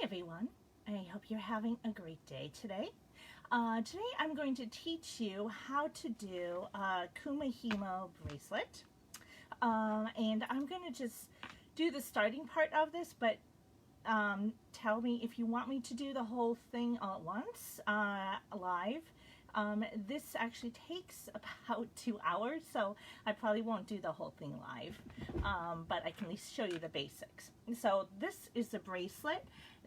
everyone. I hope you're having a great day today. Today I'm going to teach you how to do a Kumihimo bracelet. And I'm going to just do the starting part of this, but tell me if you want me to do the whole thing all at once, live. This actually takes about 2 hours, so I probably won't do the whole thing live, but I can at least show you the basics. So this is the bracelet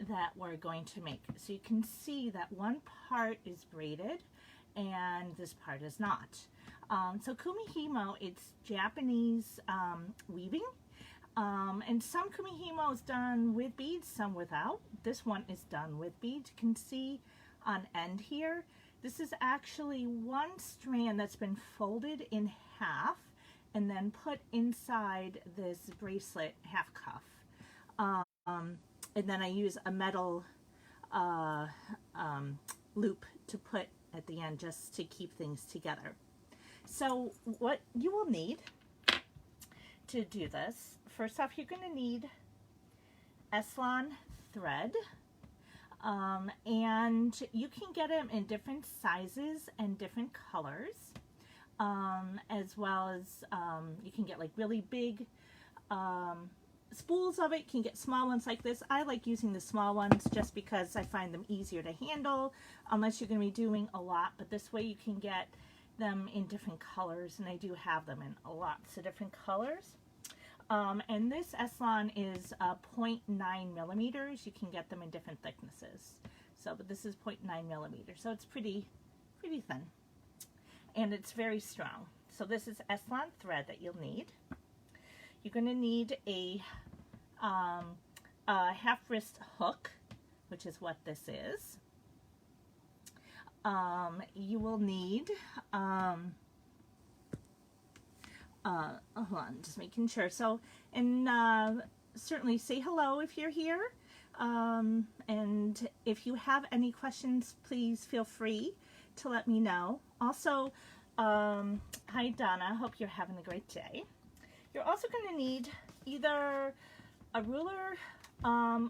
that we're going to make. So you can see that one part is braided and this part is not. So Kumihimo, it's Japanese weaving, and some Kumihimo is done with beads, some without. This one is done with beads. You can see on end here, this is actually one strand that's been folded in half and then put inside this bracelet half cuff. And then I use a metal loop to put at the end just to keep things together. So what you will need to do this, first off, you're going to need s-lon thread. And you can get them in different sizes and different colors, as well as you can get like really big spools of it. You can get small ones like this. I like using the small ones just because I find them easier to handle unless you're going to be doing a lot, but this way you can get them in different colors, and I do have them in lots of different colors. And this s-lon is 0.9 millimeters. You can get them in different thicknesses. So, but this is 0.9 millimeters, so it's pretty thin, and it's very strong. So this is s-lon thread that you'll need. You're going to need a half wrist hook, which is what this is. You will need hold on, just making sure. So, and certainly say hello if you're here. And if you have any questions, please feel free to let me know. Also, hi Donna, hope you're having a great day. You're also going to need either a ruler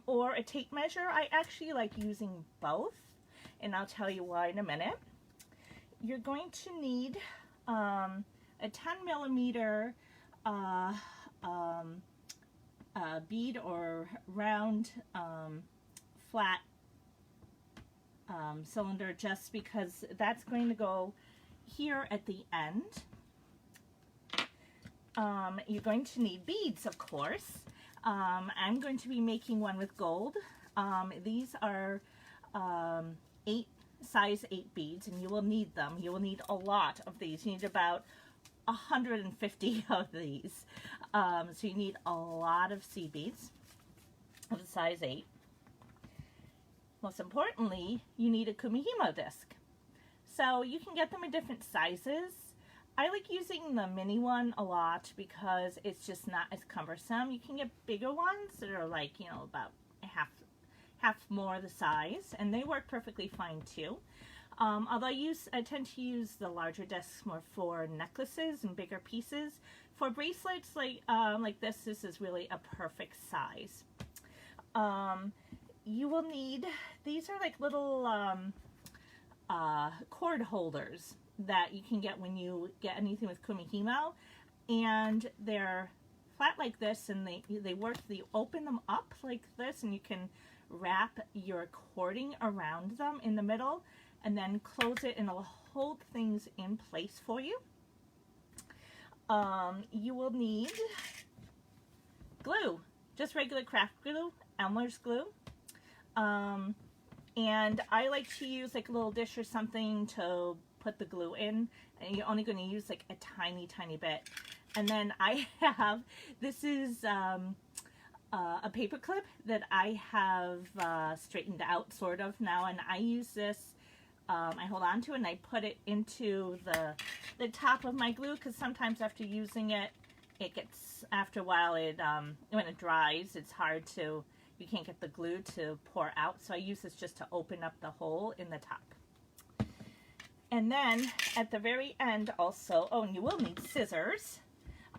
or a tape measure. I actually like using both, and I'll tell you why in a minute. You're going to need a 10 millimeter bead or round flat cylinder, just because that's going to go here at the end. You're going to need beads, of course. I'm going to be making one with gold. These are size 8 beads, and you will need them. You will need a lot of these. You need about 150 of these. So you need a lot of seed beads of the size 8. Most importantly, you need a Kumihimo disc. So you can get them in different sizes. I like using the mini one a lot because it's just not as cumbersome. You can get bigger ones that are like, you know, about half more the size, and they work perfectly fine too. Although I tend to use the larger discs more for necklaces and bigger pieces. For bracelets like this is really a perfect size. You will need, these are like little cord holders that you can get when you get anything with Kumihimo, and they're flat like this, and they work. You open them up like this, and you can wrap your cording around them in the middle, and then close it, and it'll hold things in place for you. You will need glue, just regular craft glue, Elmer's glue. And I like to use like a little dish or something to put the glue in, and you're only going to use like a tiny bit. And then I have, this is a paper clip that I have straightened out sort of now, and I use this, I hold on to it and I put it into the top of my glue, because sometimes after using it, it gets, after a while, when it dries, it's hard to, you can't get the glue to pour out, so I use this just to open up the hole in the top. And then at the very end also, oh, and you will need scissors.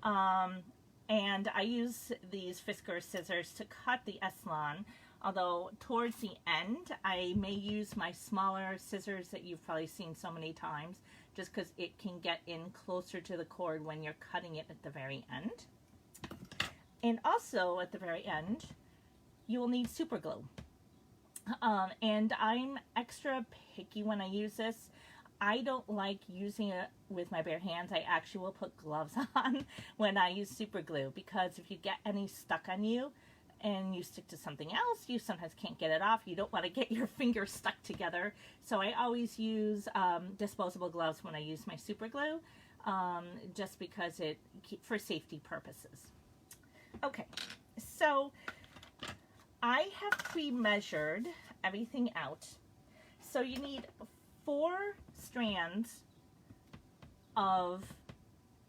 And I use these Fisker scissors to cut the s-lon. Although towards the end, I may use my smaller scissors that you've probably seen so many times, just because it can get in closer to the cord when you're cutting it at the very end. And also at the very end, you will need super glue. And I'm extra picky when I use this. I don't like using it with my bare hands. I actually will put gloves on when I use super glue, because if you get any stuck on you and you stick to something else, you sometimes can't get it off. You don't want to get your fingers stuck together. So I always use disposable gloves when I use my super glue, just because for safety purposes. Okay, so I have pre-measured everything out. So you need 4 strands of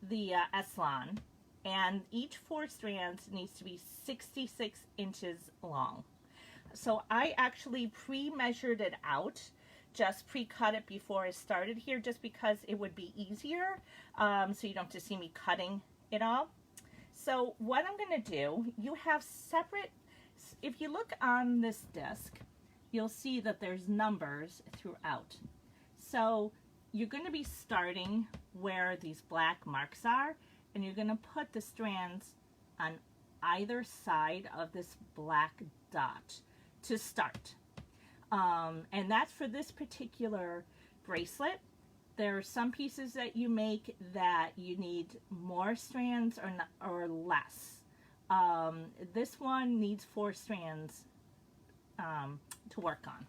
the s-lon, and each 4 strands needs to be 66 inches long. So I actually pre-measured it out, just pre-cut it before I started here, just because it would be easier, so you don't have to see me cutting it all. So what I'm going to do, you have separate, if you look on this disc, you'll see that there's numbers throughout. So you're going to be starting where these black marks are, and you're going to put the strands on either side of this black dot to start. And that's for this particular bracelet. There are some pieces that you make that you need more strands or less. This one needs 4 strands to work on.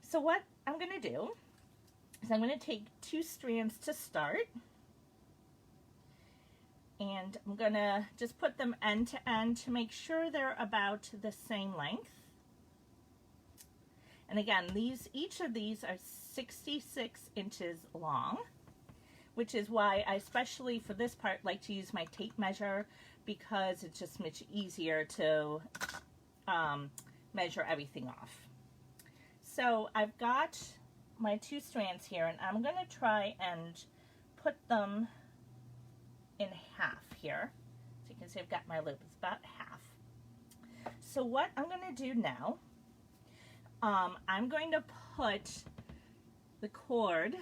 So what I'm going to do is I'm going to take 2 strands to start, and I'm going to just put them end to end to make sure they're about the same length. And again, each of these are 66 inches long, which is why I, especially for this part, like to use my tape measure, because it's just much easier to measure everything off. So I've got my 2 strands here, and I'm going to try and put them in half here. So you can see I've got my loop, it's about half. So what I'm going to do now, I'm going to put the cord,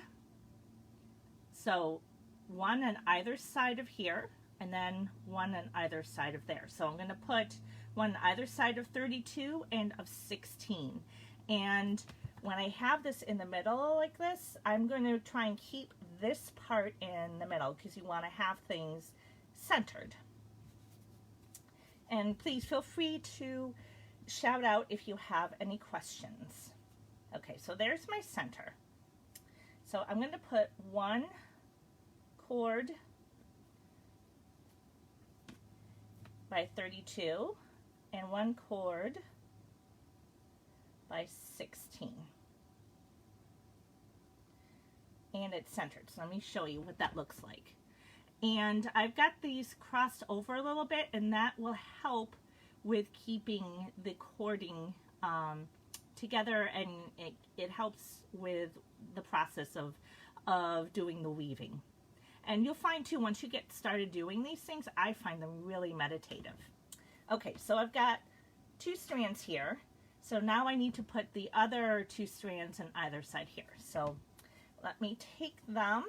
so one on either side of here, and then one on either side of there. So I'm going to put one on either side of 32 and of 16. And when I have this in the middle like this, I'm going to try and keep this part in the middle, because you want to have things centered. And please feel free to shout out if you have any questions. Okay, so there's my center. So I'm going to put 1 cord by 32 and 1 cord by 16. And it's centered. So let me show you what that looks like. And I've got these crossed over a little bit, and that will help with keeping the cording together, and it helps with the process of doing the weaving. And you'll find too, once you get started doing these things, I find them really meditative. Okay, so I've got 2 strands here. So now I need to put the other 2 strands on either side here. So let me take them,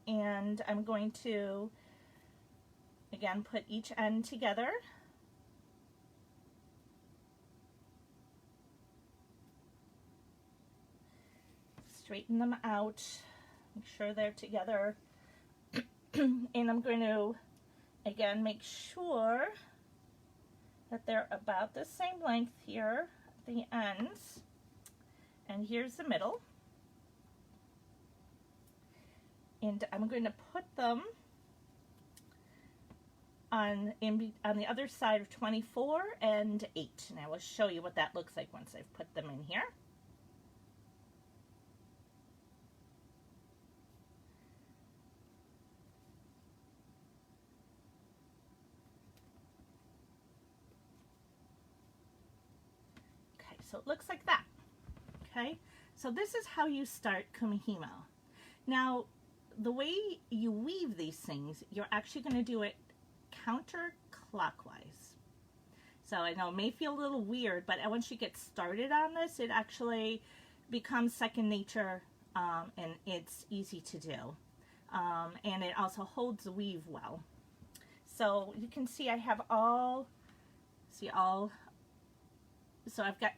and I'm going to, again, put each end together. Straighten them out, make sure they're together. And I'm going to, again, make sure that they're about the same length here at the ends. And here's the middle. And I'm going to put them on the other side of 24 and 8. And I will show you what that looks like once I've put them in here. So it looks like that. Okay, so this is how you start Kumihimo. Now, the way you weave these things, you're actually going to do it counterclockwise. So I know it may feel a little weird, but once you get started on this, it actually becomes second nature, and it's easy to do. And it also holds the weave well. So you can see I have so I've got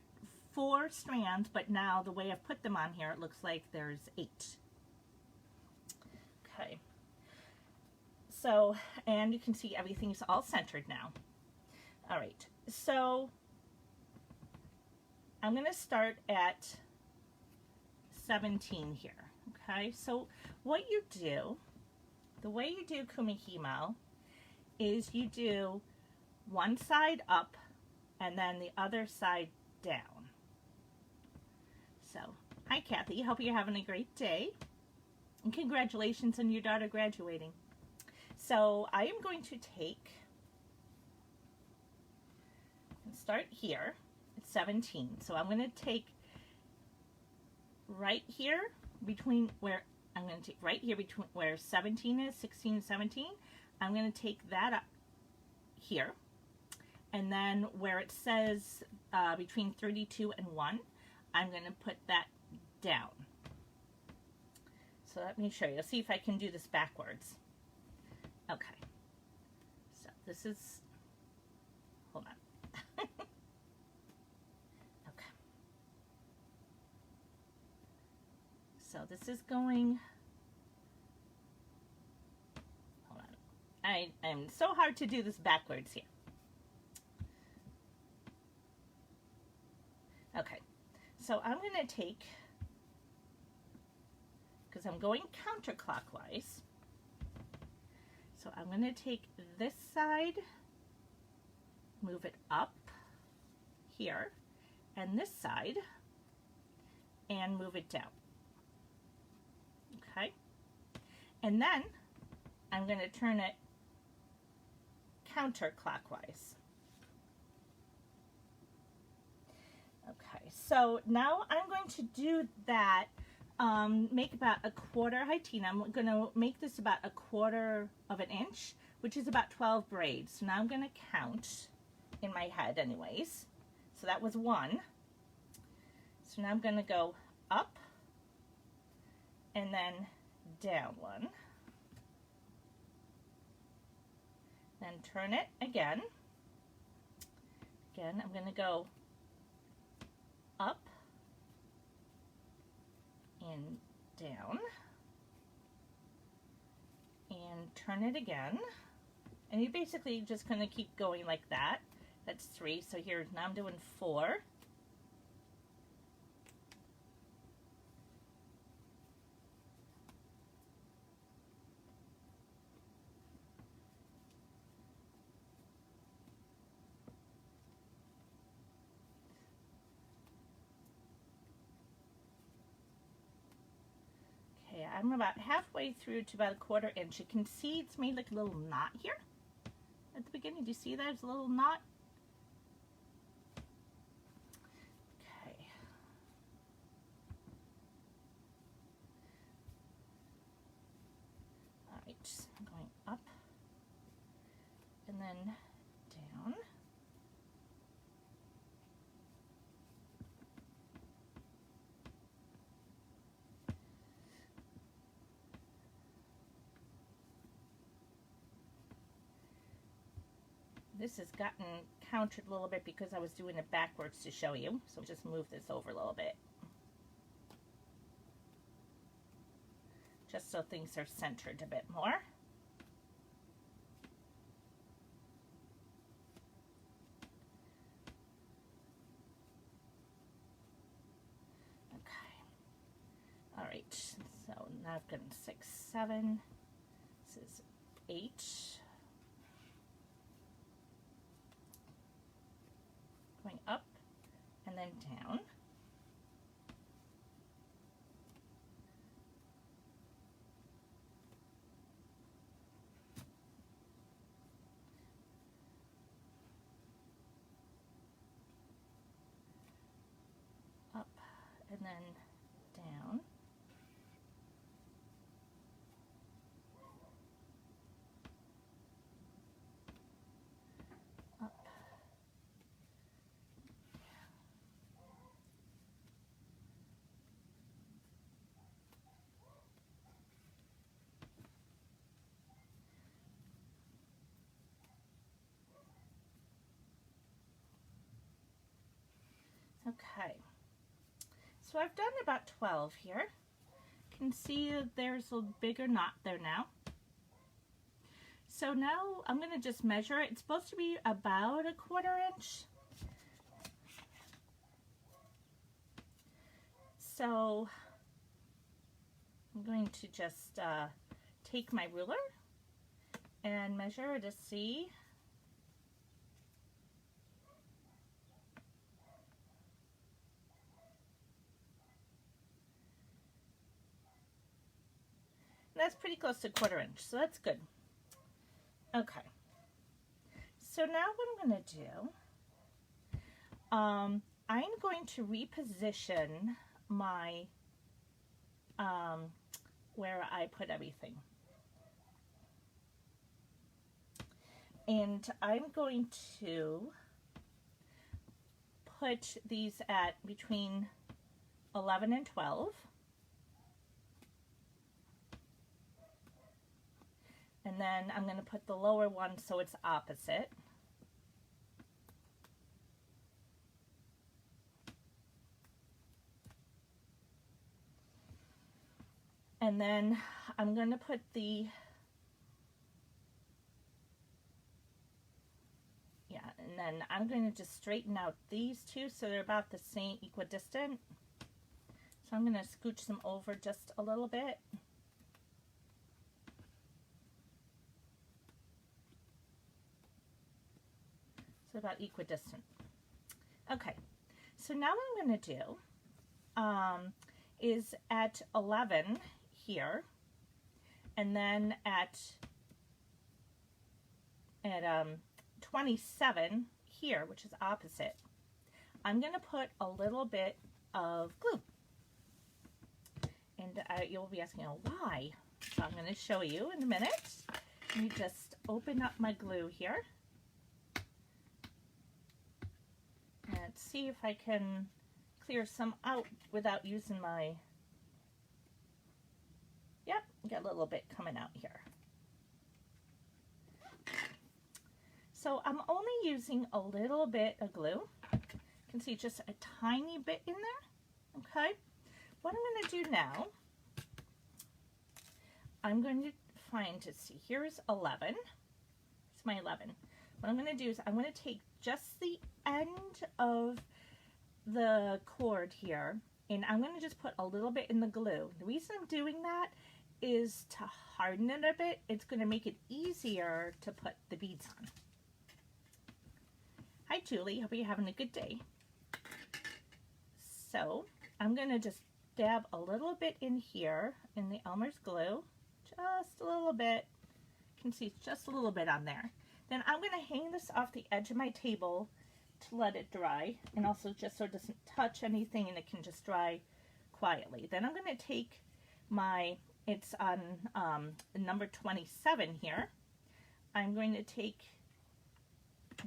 4 strands, but now the way I've put them on here, it looks like there's 8. Okay. So, and you can see everything's all centered now. All right, so I'm going to start at 17 here. Okay, so what you do, the way you do Kumihimo is you do one side up and then the other side down. So, hi Kathy, hope you're having a great day. And congratulations on your daughter graduating. So I am going to take and start here at 17. So I'm going to take right here between where I'm going to take right here between where 17 is, 16 and 17. I'm going to take that up here, and then where it says between 32 and 1, I'm going to put that down. So let me show you. Let's see if I can do this backwards. Okay. So this is, hold on. Okay. So this is going, hold on. I'm so hard to do this backwards here. Okay. So I'm going to take, because I'm going counterclockwise, so I'm going to take this side, move it up here, and this side, and move it down. Okay? And then I'm going to turn it counterclockwise. Okay, so now I'm going to do that, make about a quarter height. I'm going to make this about a quarter of an inch, which is about 12 braids. So now I'm going to count in my head anyways. So that was 1. So now I'm going to go up and then down 1. Then turn it again. Again, I'm going to go up and down, and turn it again, and you're basically just going to keep going like that. That's 3. So here now I'm doing 4. Okay, I'm about halfway through to about a quarter inch. You can see it's made like a little knot here at the beginning. Do you see that? There's a little knot. Okay. All right, I'm going up and then down. This has gotten countered a little bit because I was doing it backwards to show you. So just move this over a little bit. Just so things are centered a bit more. Okay. All right. So now I've got 6, 7. This is 8. Going up and then down. Up and then down. Up Okay, so I've done about 12 here. You can see that there's a bigger knot there now. So now I'm going to just measure it. It's supposed to be about 1/4 inch. So I'm going to just take my ruler and measure to see. That's pretty close to 1/4 inch, so that's good. Okay, so now what I'm going to do, I'm going to reposition my, where I put everything. And I'm going to put these at between 11 and 12. And then I'm going to put the lower one so it's opposite. And then I'm going to put and then I'm going to just straighten out these two so they're about the same, equidistant. So I'm going to scooch them over just a little bit. So about equidistant. Okay, so now what I'm going to do is at 11 here, and then at 27 here, which is opposite, I'm going to put a little bit of glue. And you'll be asking, oh, why? So I'm going to show you in a minute. Let me just open up my glue here. And see if I can clear some out without using my, yep, got a little bit coming out here. So I'm only using a little bit of glue. You can see just a tiny bit in there, okay? What I'm going to do now, I'm going to see, here's 11, it's my 11. What I'm going to do is I'm going to take just the end of the cord here, and I'm going to just put a little bit in the glue. The reason I'm doing that is to harden it a bit. It's going to make it easier to put the beads on. Hi Julie, hope you're having a good day. So I'm going to just dab a little bit in here in the Elmer's glue, just a little bit. You can see it's just a little bit on there. Then I'm going to hang this off the edge of my table to let it dry, and also just so it doesn't touch anything and it can just dry quietly. Then I'm going to take my, it's on number 27 here. I'm going to take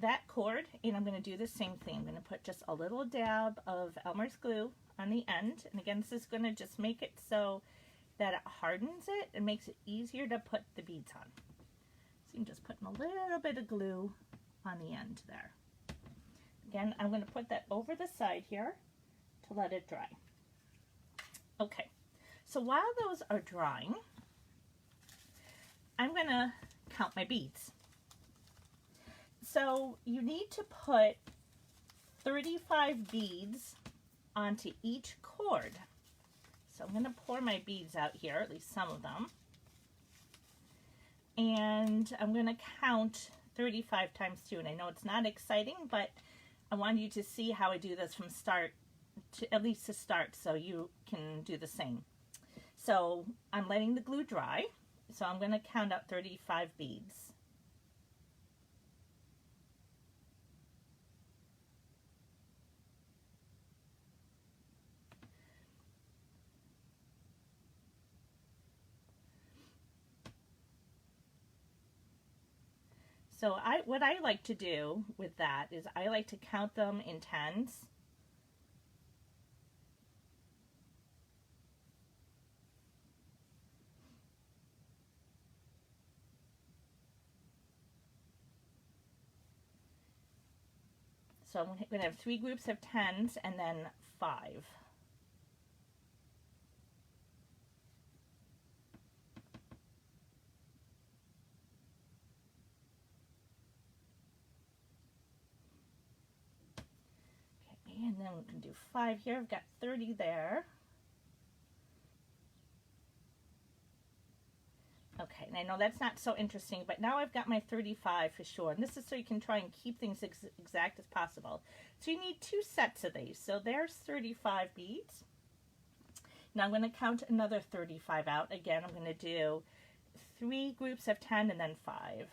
that cord and I'm going to do the same thing. I'm going to put just a little dab of Elmer's glue on the end, and again this is going to just make it so that it hardens it and makes it easier to put the beads on. So I'm just putting a little bit of glue on the end there. Again, I'm going to put that over the side here to let it dry. Okay, so while those are drying, I'm going to count my beads. So you need to put 35 beads onto each cord. So I'm going to pour my beads out here, at least some of them. And I'm going to count 35 times 2. And I know it's not exciting, but I want you to see how I do this from start to, at least to start, so you can do the same. So I'm letting the glue dry. So I'm going to count out 35 beads. So what I like to do with that is I like to count them in tens. So I'm going to have 3 groups of 10s and then 5. Okay, and then we can do 5 here. I've got 30 there. Okay, and I know that's not so interesting, but now I've got my 35 for sure. And this is so you can try and keep things exact as possible. So you need 2 sets of these. So there's 35 beads. Now I'm going to count another 35 out. Again, I'm going to do 3 groups of 10 and then 5.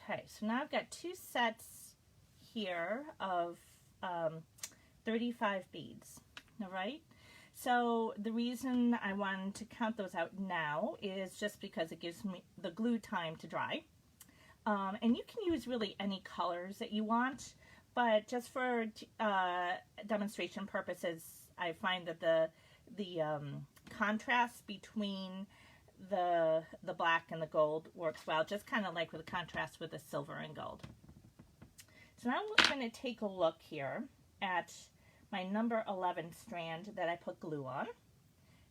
Okay, so now I've got 2 sets here of 35 beads, all right? So the reason I wanted to count those out now is just because it gives me the glue time to dry. And you can use really any colors that you want, but just for demonstration purposes, I find that the contrast between the black and the gold works well, just kind of like with the contrast with the silver and gold. So now I'm going to take a look here at my number 11 strand that I put glue on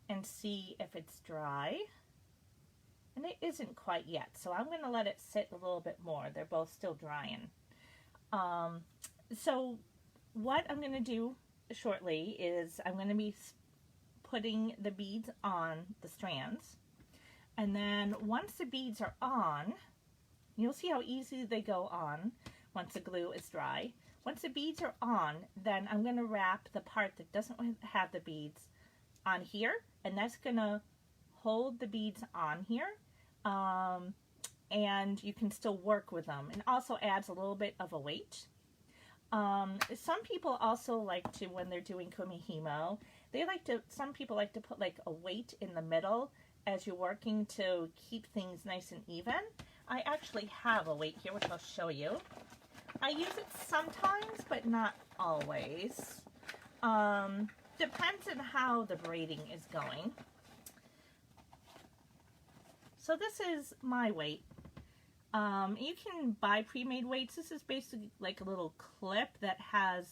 and see if it's dry. And it isn't quite yet, so I'm going to let it sit a little bit more. They're both still drying. So what I'm going to do shortly is I'm going to be putting the beads on the strands. And then once the beads are on, you'll see how easy they go on once the glue is dry. Once the beads are on, then I'm going to wrap the part that doesn't have the beads on here, and that's going to hold the beads on here, and you can still work with them. And also adds a little bit of a weight. Some people also like to, when they're doing kumihimo, some people like to put like a weight in the middle as you're working to keep things nice and even. I actually have a weight here, which I'll show you. I use it sometimes, but not always. Depends on how the braiding is going. So this is my weight. You can buy pre-made weights. This is basically like a little clip that has,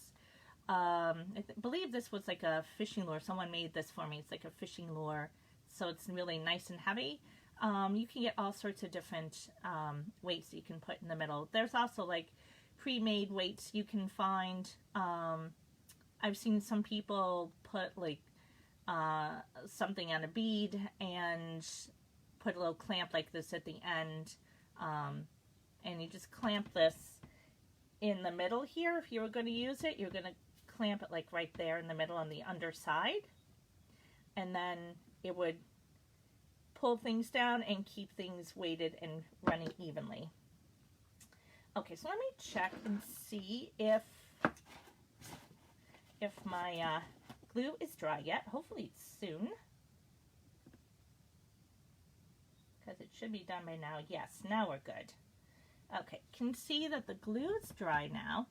I believe this was like a fishing lure. Someone made this for me. It's like a fishing lure. So it's really nice and heavy. You can get all sorts of different weights that you can put in the middle. There's also like pre-made weights you can find. I've seen some people put like something on a bead and put a little clamp like this at the end. And you just clamp this in the middle here. If you were going to use it, you're going to clamp it like right there in the middle on the underside. And then it would pull things down and keep things weighted and running evenly. Okay, so let me check and see if my glue is dry yet. Hopefully it's soon, because it should be done by now. Yes, now we're good. Okay, can see that the glue is dry now.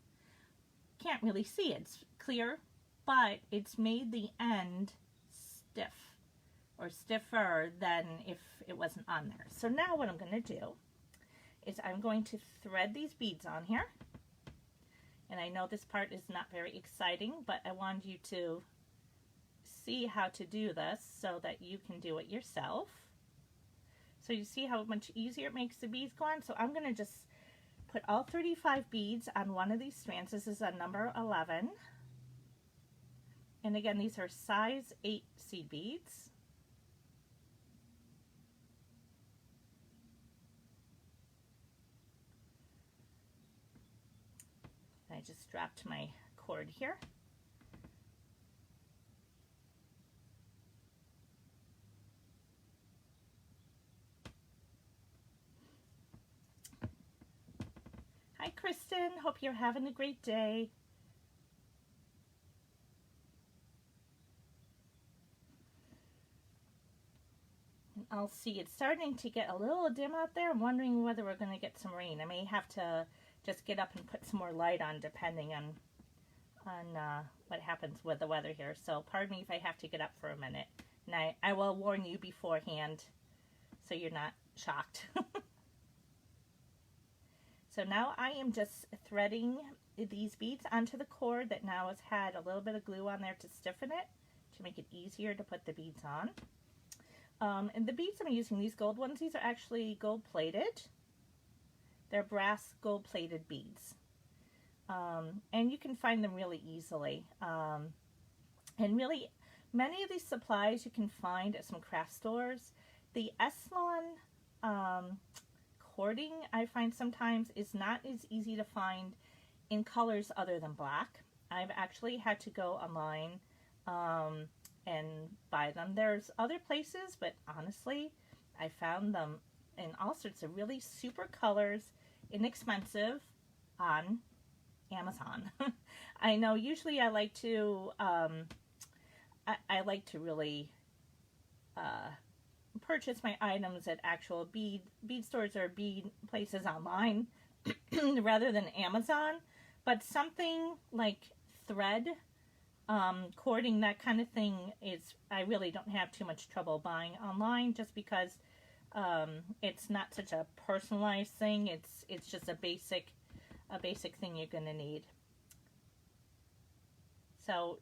Can't really see it. It's clear, but it's made the end stiff, or stiffer than if it wasn't on there. So now what I'm going to do is I'm going to thread these beads on here. And I know this part is not very exciting, but I want you to see how to do this so that you can do it yourself. So you see how much easier it makes the beads go on? So I'm going to just put all 35 beads on one of these strands. This is a number 11. And again, these are size 8 seed beads. I just dropped my cord here. Kristen. Hope you're having a great day. And I'll see, it's starting to get a little dim out there. I'm wondering whether we're going to get some rain. I may have to just get up and put some more light on depending on what happens with the weather here. So pardon me if I have to get up for a minute. And I will warn you beforehand so you're not shocked. So now I am just threading these beads onto the cord that now has had a little bit of glue on there to stiffen it, to make it easier to put the beads on. And the beads I'm using, these gold ones, these are actually gold plated. They're brass gold plated beads. And you can find them really easily. And really, many of these supplies you can find at some craft stores. The s-lon cording, I find sometimes, is not as easy to find in colors other than black. I've actually had to go online and buy them. There's other places, but honestly, I found them in all sorts of really super colors, inexpensive, on Amazon. I know usually I like to I like to really purchase my items at actual bead stores or bead places online rather than Amazon, but something like thread, cording, that kind of thing, I really don't have too much trouble buying online, just because it's not such a personalized thing. It's just a basic thing you're going to need. So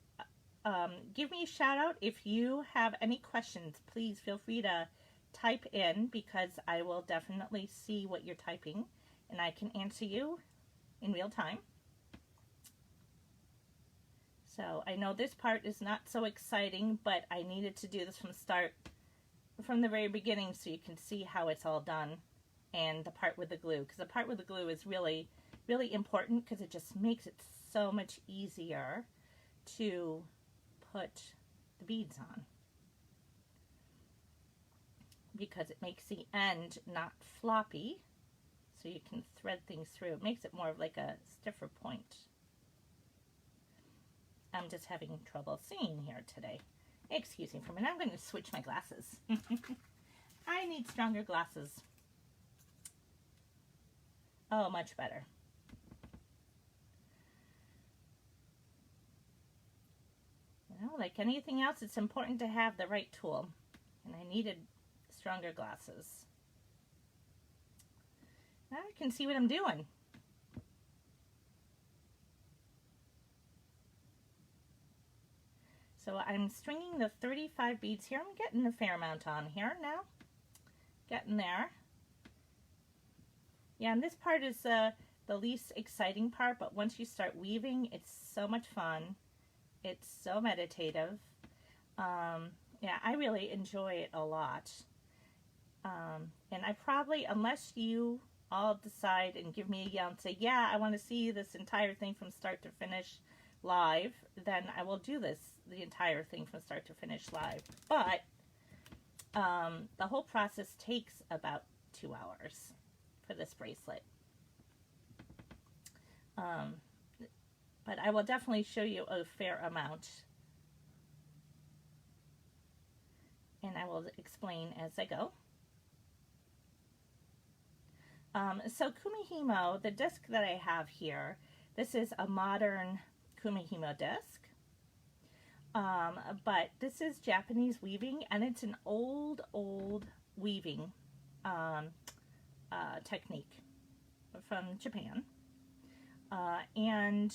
give me a shout out if you have any questions. Please feel free to type in, because I will definitely see what you're typing and I can answer you in real time. So I know this part is not so exciting, but I needed to do this from the very beginning, so you can see how it's all done, and the part with the glue, because the part with the glue is really, really important, because it just makes it so much easier to put the beads on, because it makes the end not floppy, so you can thread things through. It makes it more of like a stiffer point. I'm just having trouble seeing here today. Excuse me for a minute. I'm going to switch my glasses. I need stronger glasses. Oh, much better. Well, like anything else, it's important to have the right tool. And I needed stronger glasses. Now I can see what I'm doing. So I'm stringing the 35 beads here. I'm getting a fair amount on here now. Getting there. Yeah, and this part is the least exciting part, but once you start weaving, it's so much fun. It's so meditative. Yeah, I really enjoy it a lot. And I probably, unless you all decide and give me a yell and say, yeah, I want to see this entire thing from start to finish live, then I will do the entire thing from start to finish live. But the whole process takes about 2 hours for this bracelet. But I will definitely show you a fair amount, and I will explain as I go. So Kumihimo, the disc that I have here, this is a modern Kumihimo disc, but this is Japanese weaving, and it's an old weaving technique from Japan. And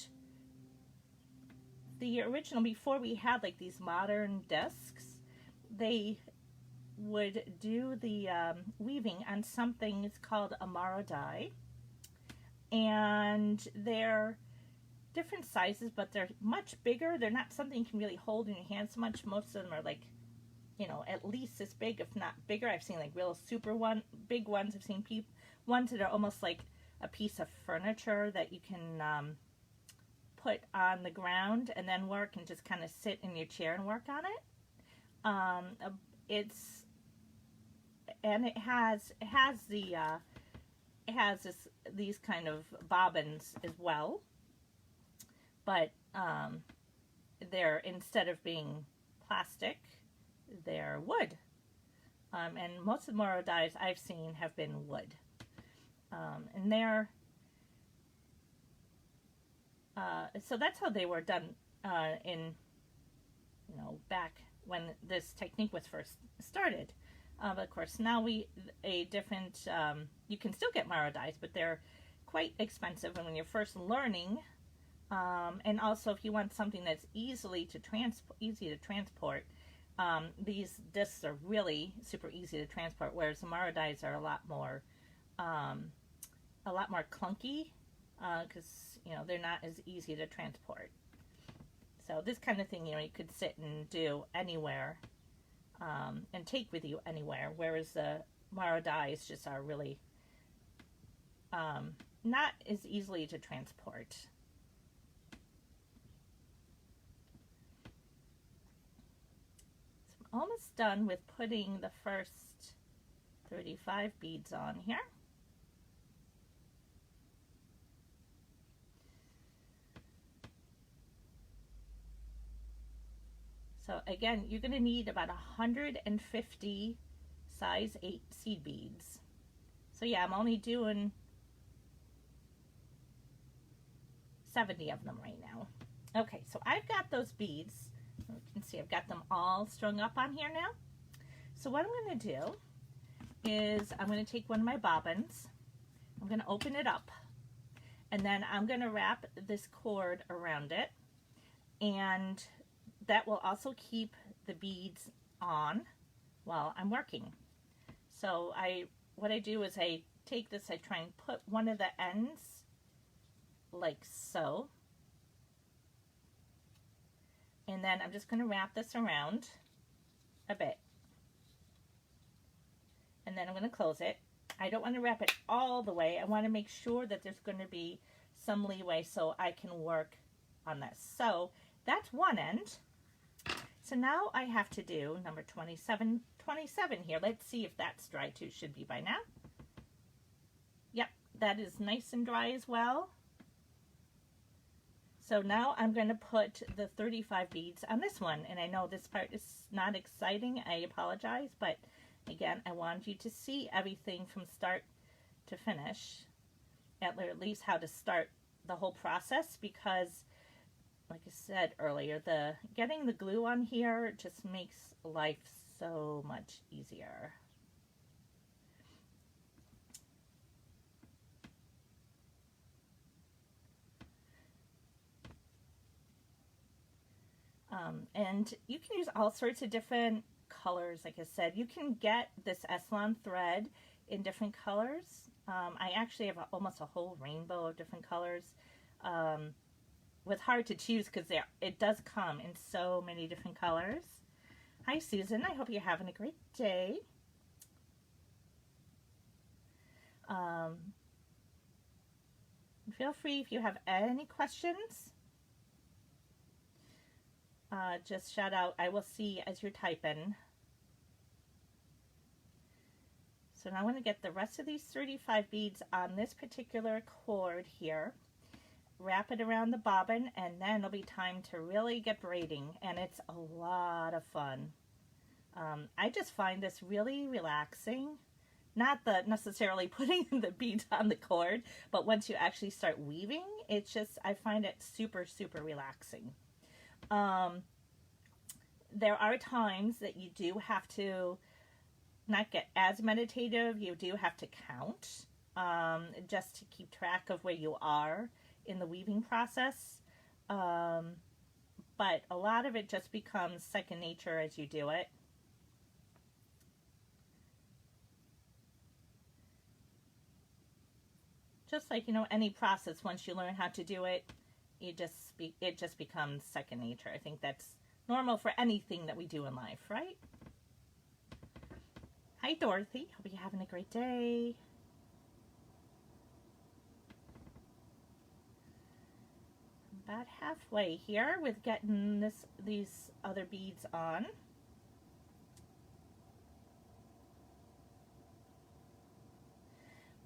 the original, before we had like these modern discs, they would do the weaving on something it's called a maro die, and they're different sizes, but they're much bigger. They're not something you can really hold in your hand so much. Most of them are like, you know, at least this big, if not bigger. I've seen like real super big ones. I've seen ones that are almost like a piece of furniture that you can put on the ground and then work, and just kind of sit in your chair and work on it. It has the has these kind of bobbins as well, but they're, instead of being plastic, they're wood. And most of the Moro dies I've seen have been wood. And they're, so that's how they were done in, back when this technique was first started. But of course, now you can still get Moro dies, but they're quite expensive. And when you're first learning, and also if you want something that's easy to transport, these discs are really super easy to transport, whereas the Moro dies are a lot more clunky, because they're not as easy to transport. So this kind of thing, you could sit and do anywhere, and take with you anywhere, whereas the Moro dies just are really not as easily to transport. So I'm almost done with putting the first 35 beads on here. So again, you're going to need about 150 size 8 seed beads. So yeah, I'm only doing 70 of them right now. Okay, so I've got those beads. You can see I've got them all strung up on here now. So what I'm going to do is I'm going to take one of my bobbins, I'm going to open it up, and then I'm going to wrap this cord around it, and that will also keep the beads on while I'm working. So what I do is I take this, I try and put one of the ends like so, and then I'm just going to wrap this around a bit, and then I'm going to close it. I don't want to wrap it all the way. I want to make sure that there's going to be some leeway so I can work on this. So that's one end. So now I have to do number 27 here. Let's see if that's dry too. Should be by now. Yep, that is nice and dry as well. So now I'm going to put the 35 beads on this one. And I know this part is not exciting. I apologize. But again, I wanted you to see everything from start to finish. At least how to start the whole process, because like I said earlier, getting the glue on here just makes life so much easier. And you can use all sorts of different colors. Like I said, you can get this s-lon thread in different colors. I actually have almost a whole rainbow of different colors. Was hard to choose because it does come in so many different colors. Hi Susan, I hope you're having a great day. Feel free if you have any questions. Just shout out. I will see as you're typing. So now I'm going to get the rest of these 35 beads on this particular cord here. Wrap it around the bobbin, and then it'll be time to really get braiding, and it's a lot of fun. I just find this really relaxing. Not necessarily putting the beads on the cord, but once you actually start weaving, it's just, I find it super, super relaxing. There are times that you do have to not get as meditative. You do have to count, just to keep track of where you are in the weaving process, but a lot of it just becomes second nature as you do it. Just like, any process, once you learn how to do it, it just becomes second nature. I think that's normal for anything that we do in life, right? Hi Dorothy, hope you're having a great day. About halfway here with getting these other beads on.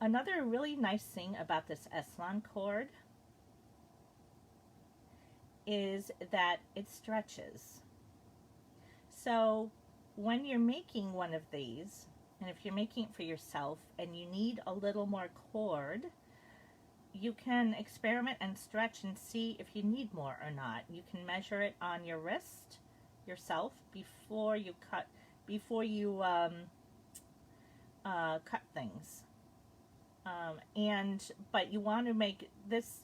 another really nice thing about this s-lon cord is that it stretches. So when you're making one of these, and if you're making it for yourself and you need a little more cord, you can experiment and stretch and see if you need more or not. You can measure it on your wrist yourself before you cut things. But you want to make this,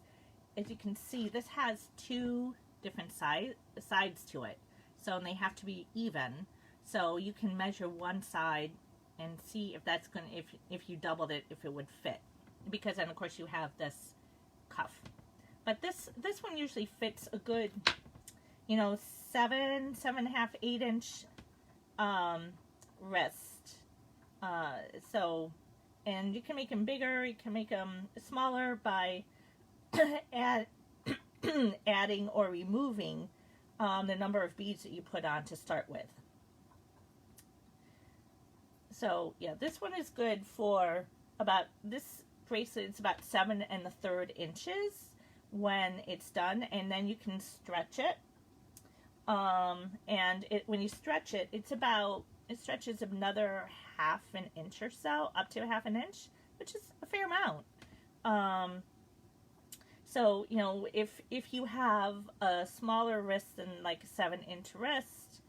as you can see, this has two different sides to it. So, and they have to be even. So you can measure one side and see if that's going to, if you doubled it, if it would fit. Because then of course you have this cuff. But this one usually fits a good, 7.5, 8-inch wrist. And you can make them bigger, you can make them smaller by adding or removing the number of beads that you put on to start with. So yeah, this one is good for this bracelet is about 7 1/3 inches when it's done, and then you can stretch it. And when you stretch it, it stretches another 1/2 inch or so, up to 1/2 inch, which is a fair amount. So, if you have a smaller wrist than like a 7-inch wrist,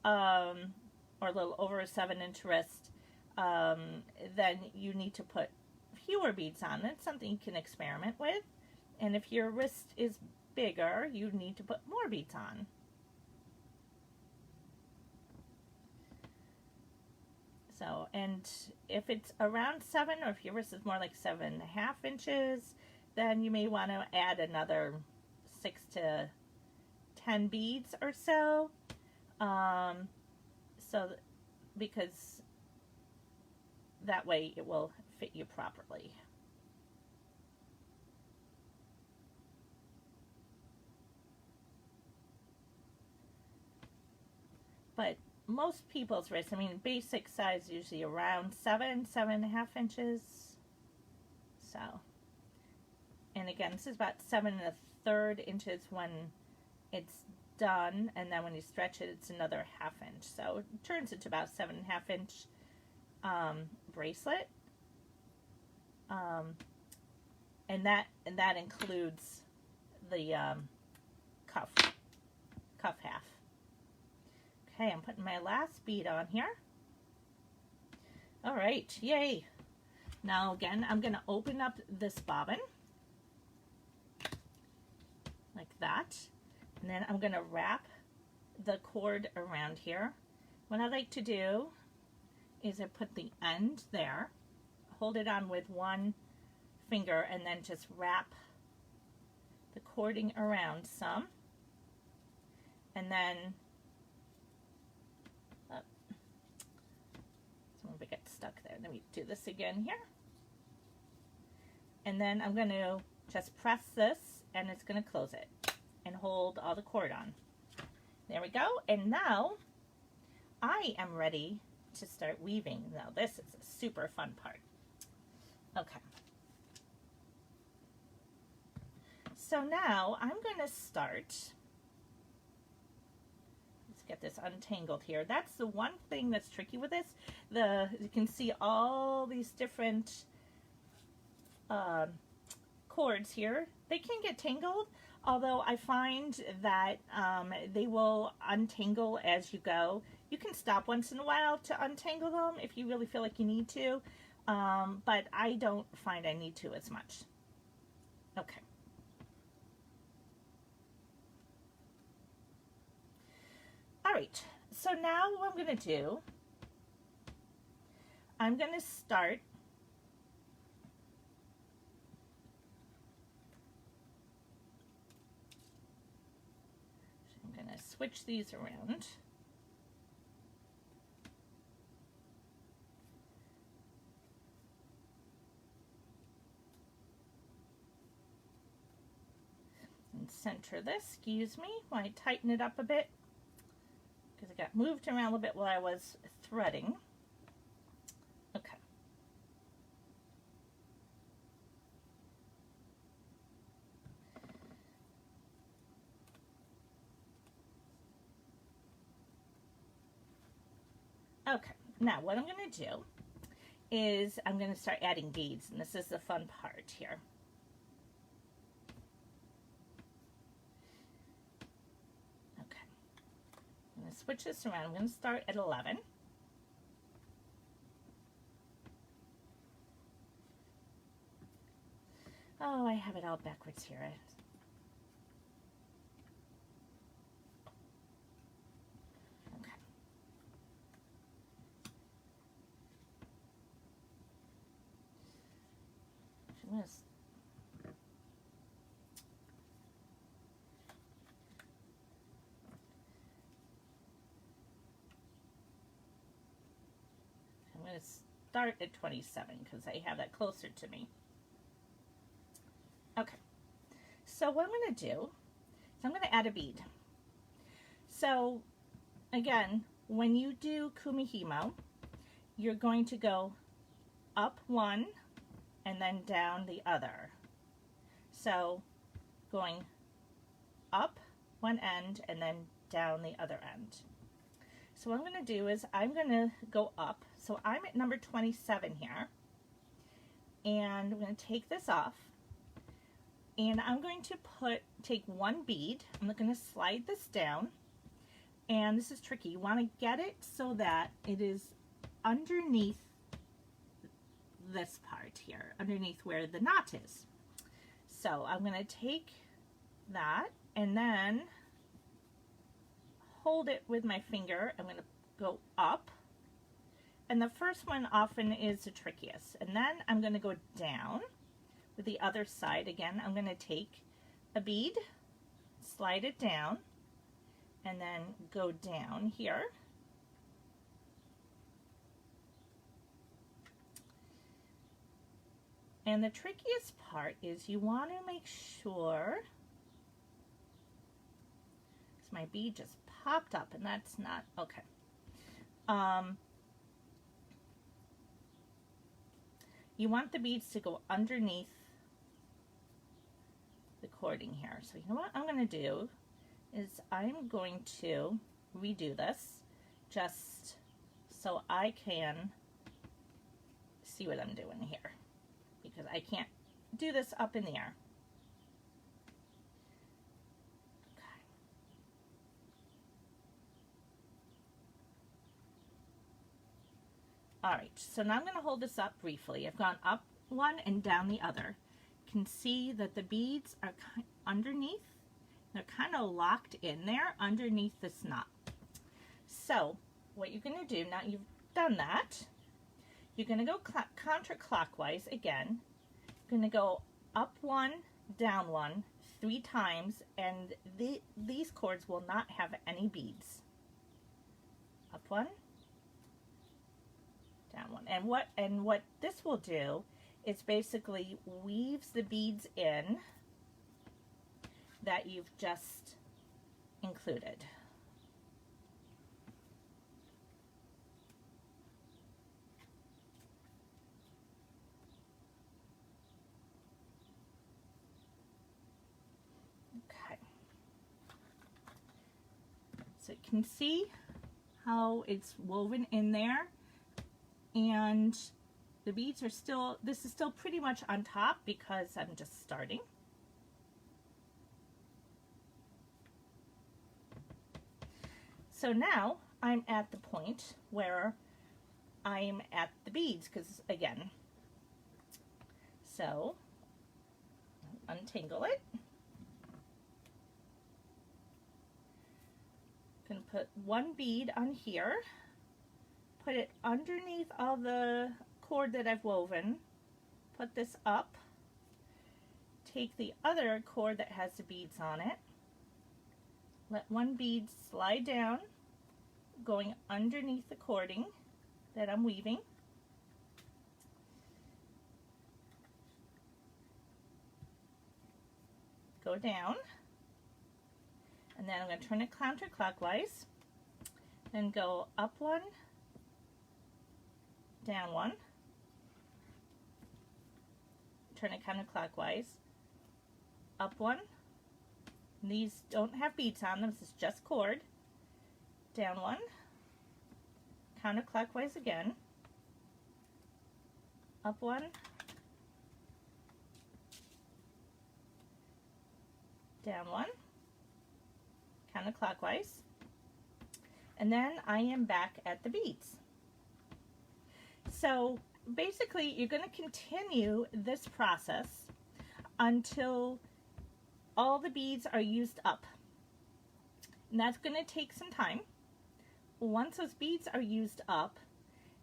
or a little over a 7-inch wrist, then you need to put fewer beads on. It's something you can experiment with. And if your wrist is bigger, you need to put more beads on. So, and if it's around 7, or if your wrist is more like 7.5 inches, then you may want to add another 6 to 10 beads or so. Because that way it will fit you properly. But most people's wrists, basic size usually around 7.5 inches. So, and again, this is about 7 1/3 inches when it's done, and then when you stretch it, it's another 1/2 inch. So it turns into about 7.5 inch bracelet. And that includes the cuff half. Okay, I'm putting my last bead on here. All right, yay. Now again, I'm going to open up this bobbin like that. And then I'm going to wrap the cord around here. What I like to do is I put the end there, hold it on with one finger, and then just wrap the cording around some. And then some of it gets stuck there. Let me do this again here. And then I'm going to just press this, and it's going to close it and hold all the cord on. There we go. And now I am ready to start weaving. Now this is a super fun part. Okay. So now I'm going to start. Let's get this untangled here. That's the one thing that's tricky with this. You can see all these different cords here. They can get tangled, although I find that they will untangle as you go. You can stop once in a while to untangle them if you really feel like you need to, but I don't find I need to as much. Okay. All right, so now what I'm going to do, I'm going to start switch these around. And center this, excuse me, while I tighten it up a bit, because it got moved around a little bit while I was threading. Okay. Okay, now what I'm going to do is I'm going to start adding beads, and this is the fun part here. Okay, I'm going to switch this around. I'm going to start at 11. Oh, I have it all backwards here. Okay. I'm going to start at 27 because I have that closer to me. Okay, so what I'm going to do is I'm going to add a bead. So again, when you do Kumihimo, you're going to go up one and then down the other. So going up one end and then down the other end. So what I'm going to do is I'm going to go up. So I'm at number 27 here, and I'm going to take this off. And I'm going to take one bead. I'm going to slide this down, and this is tricky. You want to get it so that it is underneath this part here, underneath where the knot is. So I'm going to take that and then hold it with my finger. I'm going to go up, and the first one often is the trickiest. And then I'm going to go down. With the other side, again, I'm going to take a bead, slide it down, and then go down here. And the trickiest part is you want to make sure, because my bead just popped up and that's not, okay. You want the beads to go underneath the cording here. So you know what I'm going to do is I'm going to redo this just so I can see what I'm doing here, because I can't do this up in the air. Okay. All right, so now I'm going to hold this up briefly. I've gone up one and down the other. Can see that the beads are underneath. They're kind of locked in there underneath this knot. So what you're going to do, now you've done that, you're going to go counterclockwise again. You're going to go up one, down one 3 times, and these cords will not have any beads. Up one, down one. And what this will do, it basically weaves the beads in that you've just included. Okay. So you can see how it's woven in there, and the beads are still, this is still pretty much on top because I'm just starting. So now I'm at the point where I'm at the beads, because again, so untangle it. I'm going to put one bead on here, put it underneath all the cord that I've woven, put this up, take the other cord that has the beads on it, let one bead slide down, going underneath the cording that I'm weaving, go down, and then I'm going to turn it counterclockwise, then go up one, down one, turn it counterclockwise, up one. These don't have beads on them, this is just cord, down one, counterclockwise again, up one, down one, counterclockwise, and then I am back at the beads. So basically you're going to continue this process until all the beads are used up. And that's going to take some time. Once those beads are used up,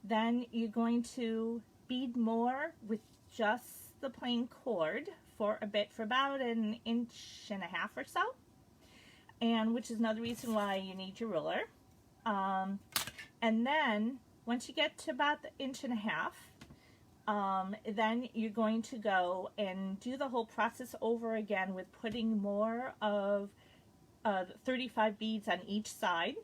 then you're going to bead more with just the plain cord for a bit, for about 1.5 inches or so, and which is another reason why you need your ruler. And then once you get to about the 1.5 inches, then you're going to go and do the whole process over again with putting more of 35 beads on each side,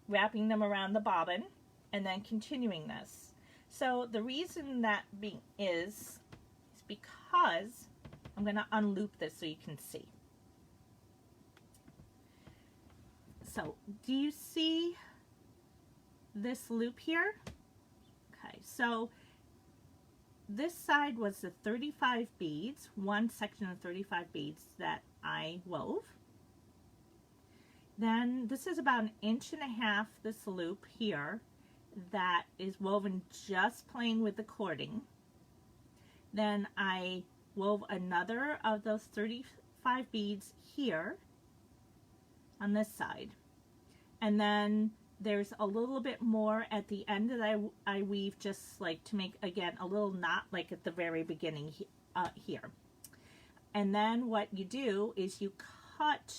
wrapping them around the bobbin, and then continuing this. So the reason that is because I'm going to unloop this so you can see. So do you see this loop here? Okay, so this side was the 35 beads, one section of 35 beads that I wove. Then this is about 1.5 inches, this loop here, that is woven just plain with the cording. Then I wove another of those 35 beads here on this side. And then there's a little bit more at the end that I weave, just like to make, again, a little knot like at the very beginning here. And then what you do is you cut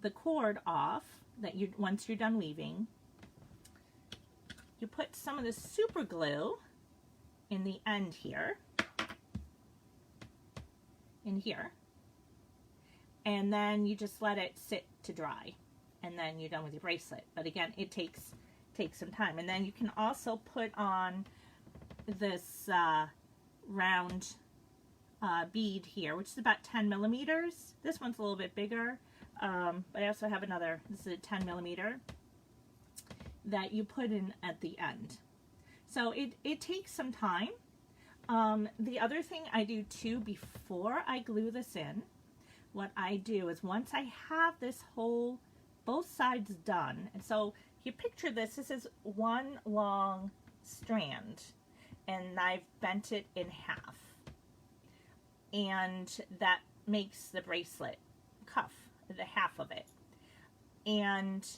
the cord off that once you're done weaving. You put some of the super glue in the end here, in here, and then you just let it sit to dry, and then you're done with your bracelet. But again, it takes some time. And then you can also put on this round bead here, which is about 10 millimeters. This one's a little bit bigger, but I also have another. This is a 10 millimeter that you put in at the end. So it takes some time. The other thing I do too, before I glue this in, what I do is once I have this whole, both sides done, and so you picture this is one long strand, and I've bent it in half, and that makes the bracelet cuff, the half of it. And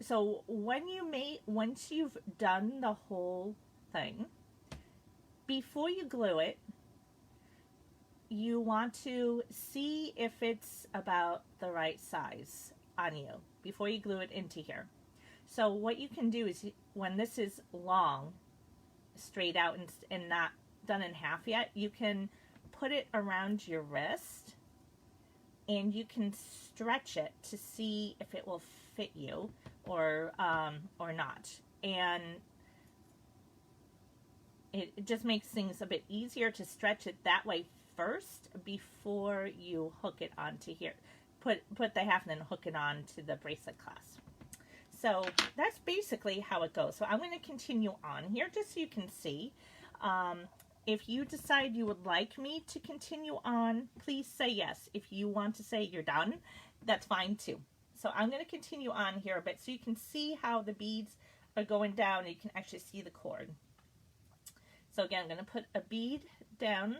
so once you've done the whole thing, before you glue it, you want to see if it's about the right size on you before you glue it into here. So what you can do is, when this is long, straight out and not done in half yet, you can put it around your wrist and you can stretch it to see if it will fit you or not. And it just makes things a bit easier to stretch it that way first before you hook it onto here. Put the half and then hook it on to the bracelet clasp. So that's basically how it goes. So I'm going to continue on here just so you can see. If you decide you would like me to continue on, please say yes. If you want to say you're done, that's fine too. So I'm going to continue on here a bit so you can see how the beads are going down and you can actually see the cord. So again, I'm going to put a bead down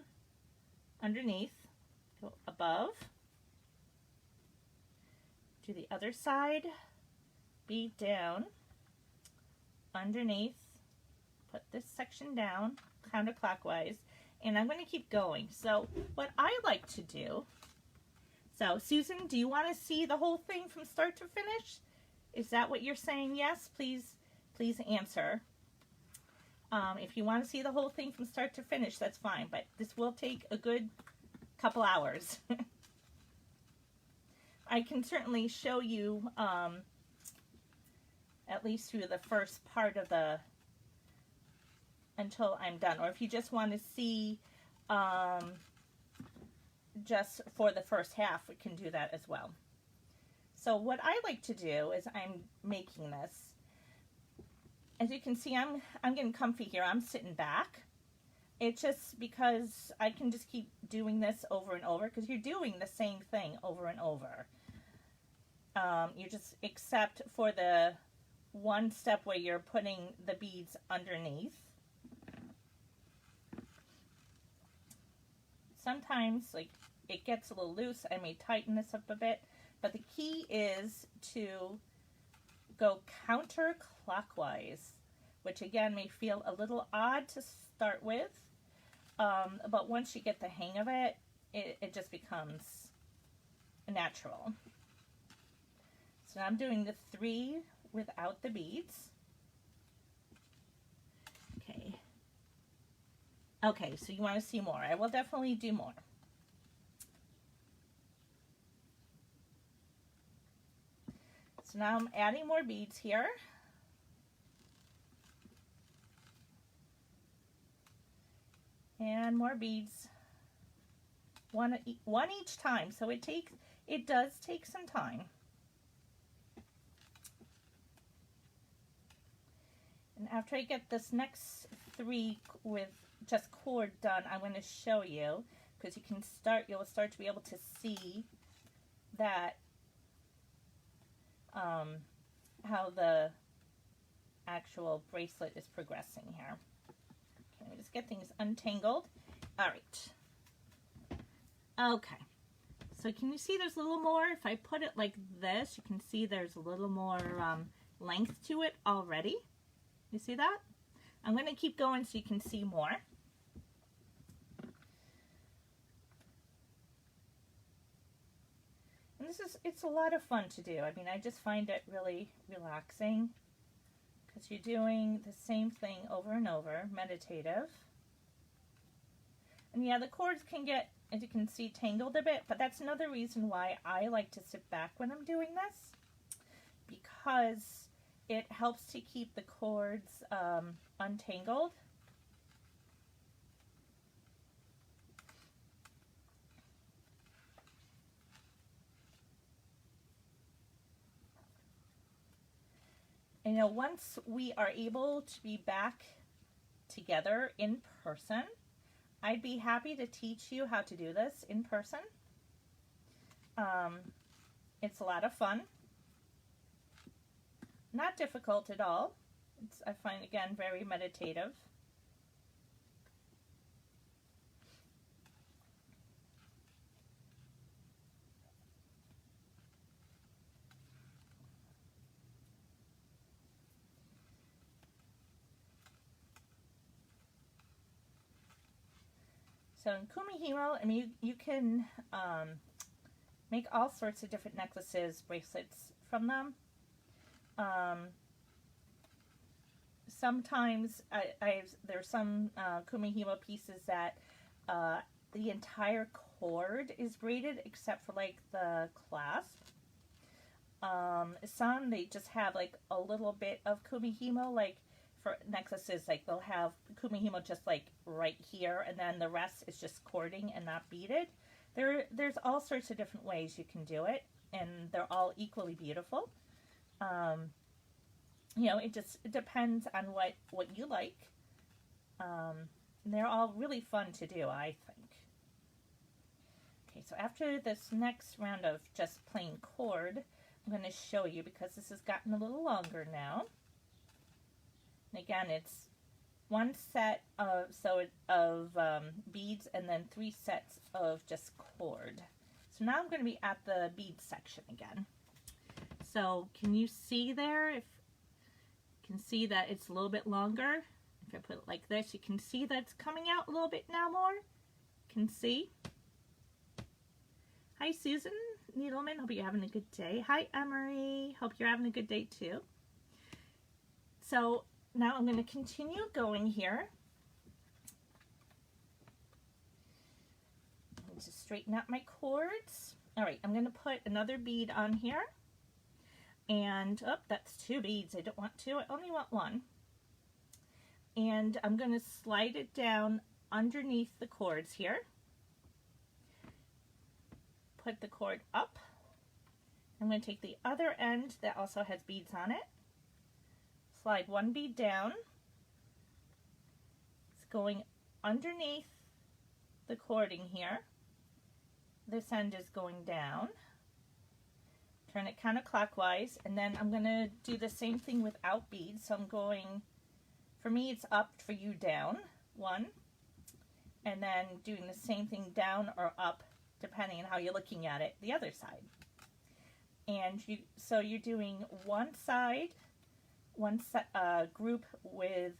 underneath, go above, do the other side, bead down, underneath, put this section down counterclockwise, and I'm going to keep going. So what I like to do, so Susan, do you want to see the whole thing from start to finish? Is that what you're saying? Yes, please answer. If you want to see the whole thing from start to finish, that's fine, but this will take a good couple hours. I can certainly show you at least through the first part of the, until I'm done. Or if you just want to see just for the first half, we can do that as well. So what I like to do is I'm making this. as you can see, I'm getting comfy here. I'm sitting back. It's just because I can just keep doing this over and over, because you're doing the same thing over and over. You just, except for the one step where you're putting the beads underneath. Sometimes, like, it gets a little loose. I may tighten this up a bit, but the key is to go counterclockwise, which again may feel a little odd to start with, but once you get the hang of it, it just becomes natural. So now I'm doing the 3 without the beads. Okay, so you want to see more. I will definitely do more. So now I'm adding more beads here. And more beads, one each time. So it does take some time. And after I get this next 3 with just cord done, I'm going to show you, because you'll start to be able to see that how the actual bracelet is progressing here. Okay, let me just get things untangled. All right. Okay. So can you see there's a little more? If I put it like this, you can see there's a little more length to it already. You see that? I'm going to keep going so you can see more. And it's a lot of fun to do. I mean, I just find it really relaxing, because you're doing the same thing over and over, meditative. And yeah, the cords can get, as you can see, tangled a bit, but that's another reason why I like to sit back when I'm doing this, because it helps to keep the cords untangled. And, you know, once we are able to be back together in person, I'd be happy to teach you how to do this in person. It's a lot of fun. Not difficult at all. I find, again, very meditative. So in Kumihimo, I mean, you can make all sorts of different necklaces, bracelets from them. Sometimes there's some Kumihimo pieces that the entire cord is braided except for like the clasp. Some they just have like a little bit of Kumihimo, like for necklaces, like they'll have Kumihimo just like right here, and then the rest is just cording and not beaded. There's all sorts of different ways you can do it, and they're all equally beautiful. You know, it depends on what you like. And they're all really fun to do, I think. Okay, so after this next round of just plain cord, I'm going to show you, because this has gotten a little longer now. And again, it's one set of beads and then 3 sets of just cord. So now I'm going to be at the beads section again. So can you see there? If you can see that it's a little bit longer. If I put it like this, you can see that it's coming out a little bit now more. You can see. Hi Susan Needleman, hope you're having a good day. Hi Emery, hope you're having a good day too. So now I'm going to continue going here. Just straighten out my cords. All right, I'm going to put another bead on here. And, oh, that's 2 beads. I don't want 2, I only want 1. And I'm going to slide it down underneath the cords here. Put the cord up. I'm going to take the other end that also has beads on it. slide one bead down. It's going underneath the cording here. This end is going down. Turn it counterclockwise, and then I'm going to do the same thing without beads. So I'm going, for me it's up, for you down, one, and then doing the same thing down or up, depending on how you're looking at it, the other side. And so you're doing one side, group with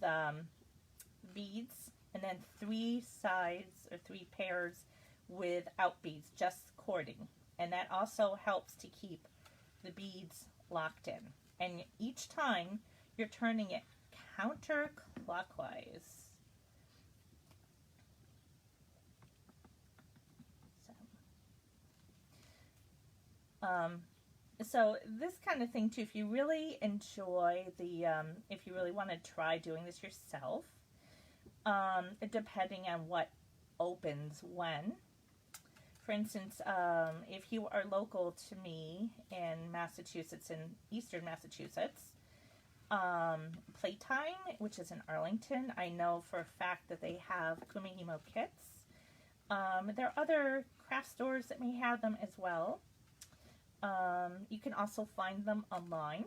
beads, and then 3 sides or 3 pairs without beads, just cording. And that also helps to keep the beads locked in. And each time you're turning it counterclockwise. So this kind of thing too, if you really enjoy the, if you really want to try doing this yourself, depending on what opens when. For instance, if you are local to me in Massachusetts, in eastern Massachusetts, Playtime, which is in Arlington, I know for a fact that they have Kumihimo kits. There are other craft stores that may have them as well. You can also find them online.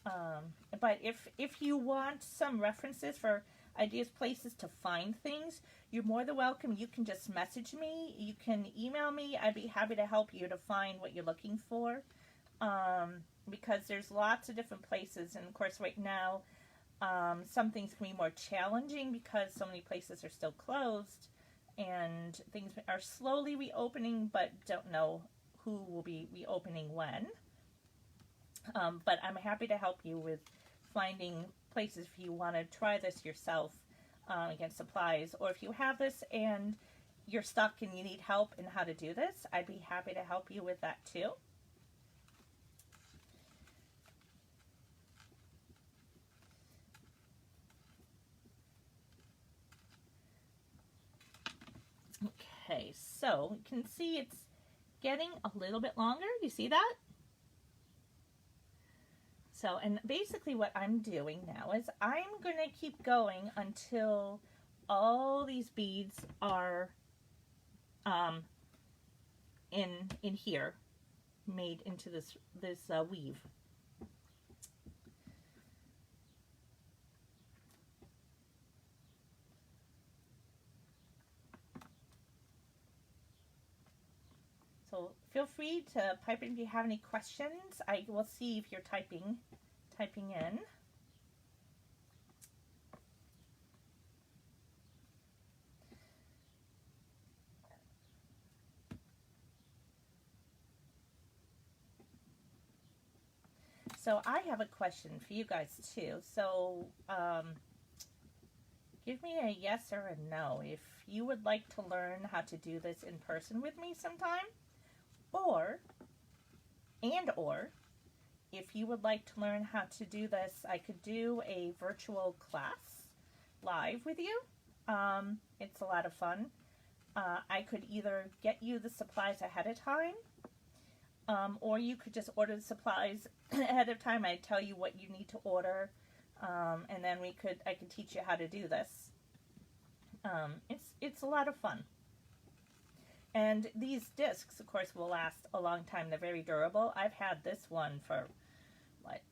But if you want some references for ideas, places to find things, you're more than welcome. You can just message me. You can email me. I'd be happy to help you to find what you're looking for. Because there's lots of different places. And of course, right now, some things can be more challenging because so many places are still closed. And things are slowly reopening, but don't know who will be reopening when. But I'm happy to help you with finding places if you want to try this yourself, against supplies, or if you have this and you're stuck and you need help in how to do this, I'd be happy to help you with that too. Okay, so you can see it's getting a little bit longer. Do you see that? So, and basically what I'm doing now is I'm going to keep going until all these beads are in here, made into this weave. So feel free to pipe in if you have any questions. I will see if you're typing in. So I have a question for you guys too. So give me a yes or a no if you would like to learn how to do this in person with me sometime, or if you would like to learn how to do this, I could do a virtual class live with you. It's a lot of fun. I could either get you the supplies ahead of time, or you could just order the supplies ahead of time. I'd tell you what you need to order, and then I could teach you how to do this. It's a lot of fun. And these discs, of course, will last a long time. They're very durable. I've had this one for, what,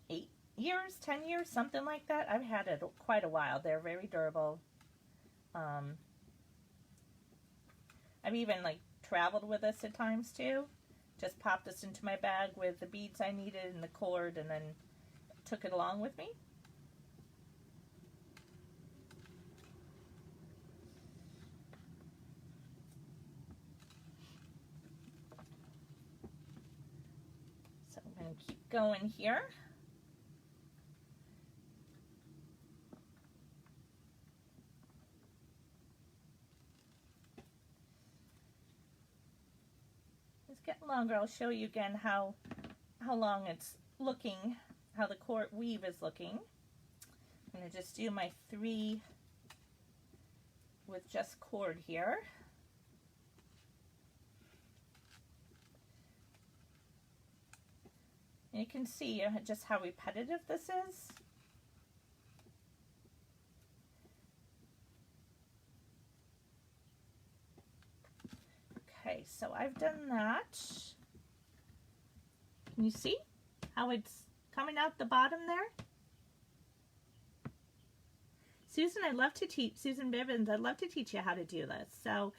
8 years, 10 years, something like that. I've had it quite a while. They're very durable. I've even, traveled with this at times, too. Just popped this into my bag with the beads I needed and the cord, and then took it along with me. And keep going here. It's getting longer. I'll show you again how long it's looking, how the cord weave is looking. I'm going to just do my 3 with just cord here. You can see just how repetitive this is. Okay, so I've done that. Can you see how it's coming out the bottom there? Susan, I'd love to teach, Susan Bivens, I'd love to teach you how to do this. So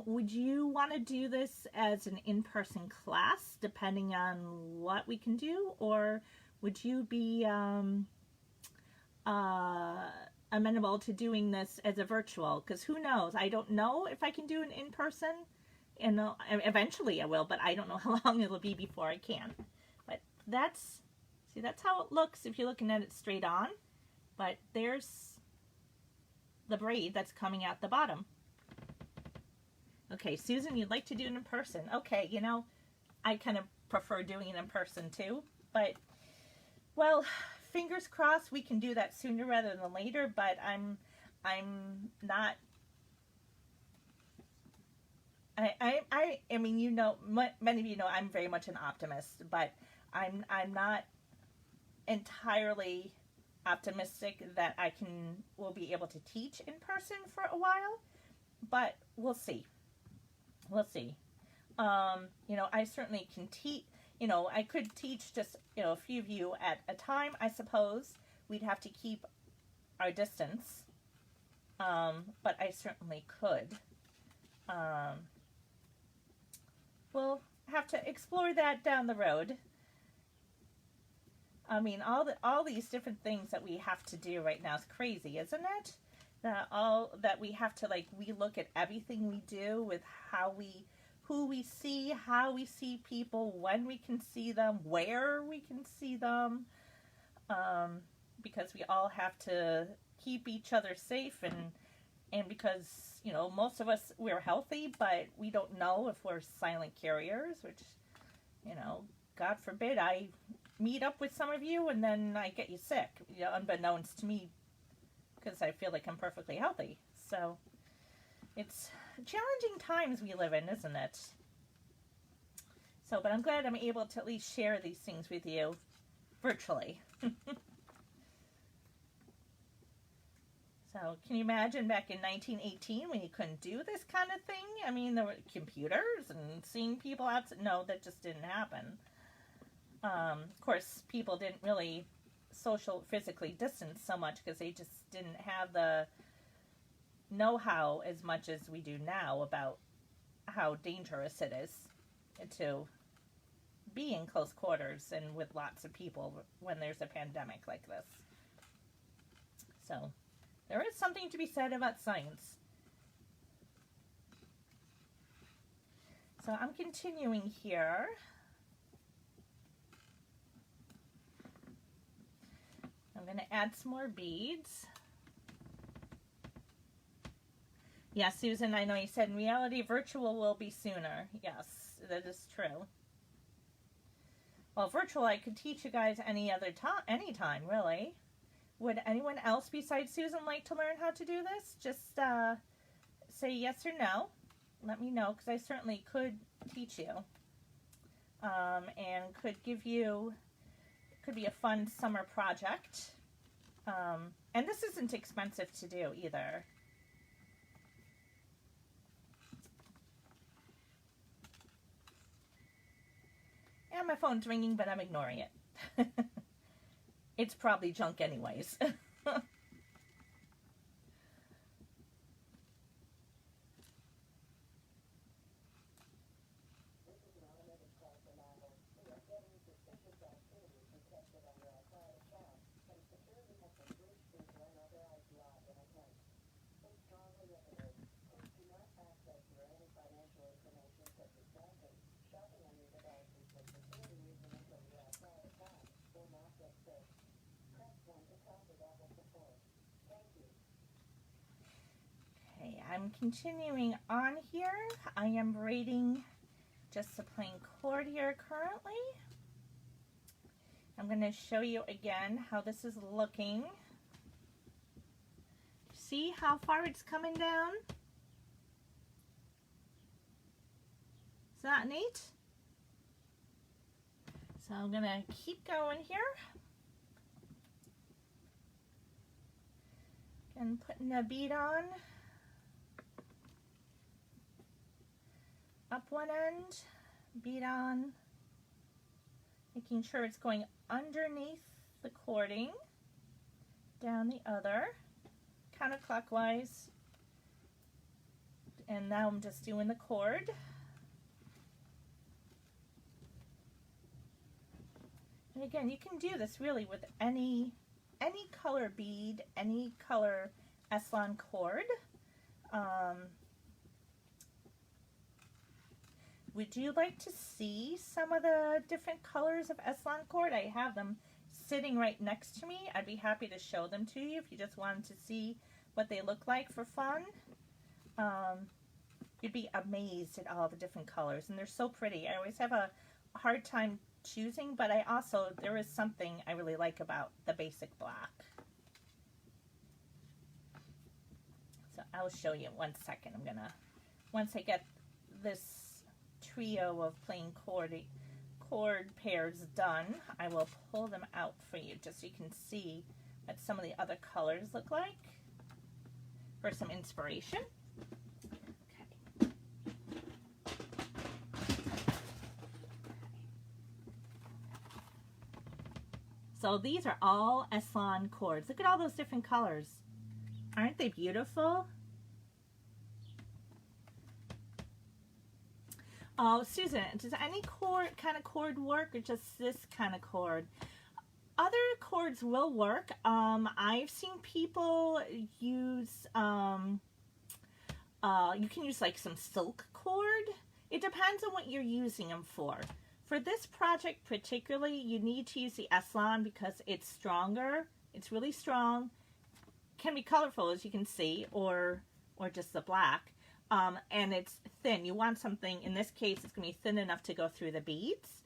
would you want to do this as an in-person class, depending on what we can do, or would you be amenable to doing this as a virtual? Because who knows? I don't know if I can do an in-person, and eventually I will, but I don't know how long it'll be before I can. But that's how it looks if you're looking at it straight on. But there's the braid that's coming out the bottom. Okay, Susan, you'd like to do it in person. Okay, you know, I kind of prefer doing it in person too, but, well, fingers crossed we can do that sooner rather than later, but I'm not, I mean, you know, many of you know I'm very much an optimist, but I'm not entirely optimistic that will be able to teach in person for a while, but we'll see. We'll see. You know, I certainly can teach, you know, I could teach just, you know, a few of you at a time, I suppose. We'd have to keep our distance, but I certainly could. We'll have to explore that down the road. I mean, all these different things that we have to do right now is crazy, isn't it? That we have to, like, relook at everything we do with who we see, how we see people, when we can see them, where we can see them, because we all have to keep each other safe, and because, you know, most of us, we're healthy, but we don't know if we're silent carriers, which, you know, God forbid I meet up with some of you and then I get you sick, you know, unbeknownst to me, because I feel like I'm perfectly healthy. So it's challenging times we live in, isn't it? So, but I'm glad I'm able to at least share these things with you virtually. So can you imagine back in 1918 when you couldn't do this kind of thing? I mean, there were computers and seeing people outside. No, that just didn't happen. Of course, people didn't really physically distance so much because they just didn't have the know-how as much as we do now about how dangerous it is to be in close quarters and with lots of people when there's a pandemic like this. So there is something to be said about science. So I'm continuing here. I'm going to add some more beads. Yes, Susan, I know you said in reality virtual will be sooner. Yes, that is true. Well, virtual I could teach you guys anytime, really. Would anyone else besides Susan like to learn how to do this? Just say yes or no. Let me know, because I certainly could teach you. And could give you, could be a fun summer project. And this isn't expensive to do either. And my phone's ringing, but I'm ignoring it. It's probably junk anyways. I'm continuing on here. I am braiding just a plain cord here currently. I'm going to show you again how this is looking. See how far it's coming down? Is that neat? So I'm going to keep going here. And putting the bead on. Up one end, bead on. Making sure it's going underneath the cording. Down the other, counterclockwise. And now I'm just doing the cord. And again, you can do this really with any color bead, any color s-lon cord. Would you like to see some of the different colors of s-lon cord? I have them sitting right next to me. I'd be happy to show them to you if you just wanted to see what they look like for fun. You'd be amazed at all the different colors, and they're so pretty. I always have a hard time choosing, but there is something I really like about the basic black. So I'll show you in 1 second. Once I get this trio of plain cord pairs done, I will pull them out for you just so you can see what some of the other colors look like for some inspiration. So these are all s-lon cords. Look at all those different colors. Aren't they beautiful? Oh, Susan, does any kind of cord work, or just this kind of cord? Other cords will work. I've seen people use, you can use like some silk cord. It depends on what you're using them for. For this project particularly, you need to use the s-lon because it's stronger. It's really strong. Can be colorful, as you can see, or just the black. And it's thin. You want something, in this case, it's going to be thin enough to go through the beads.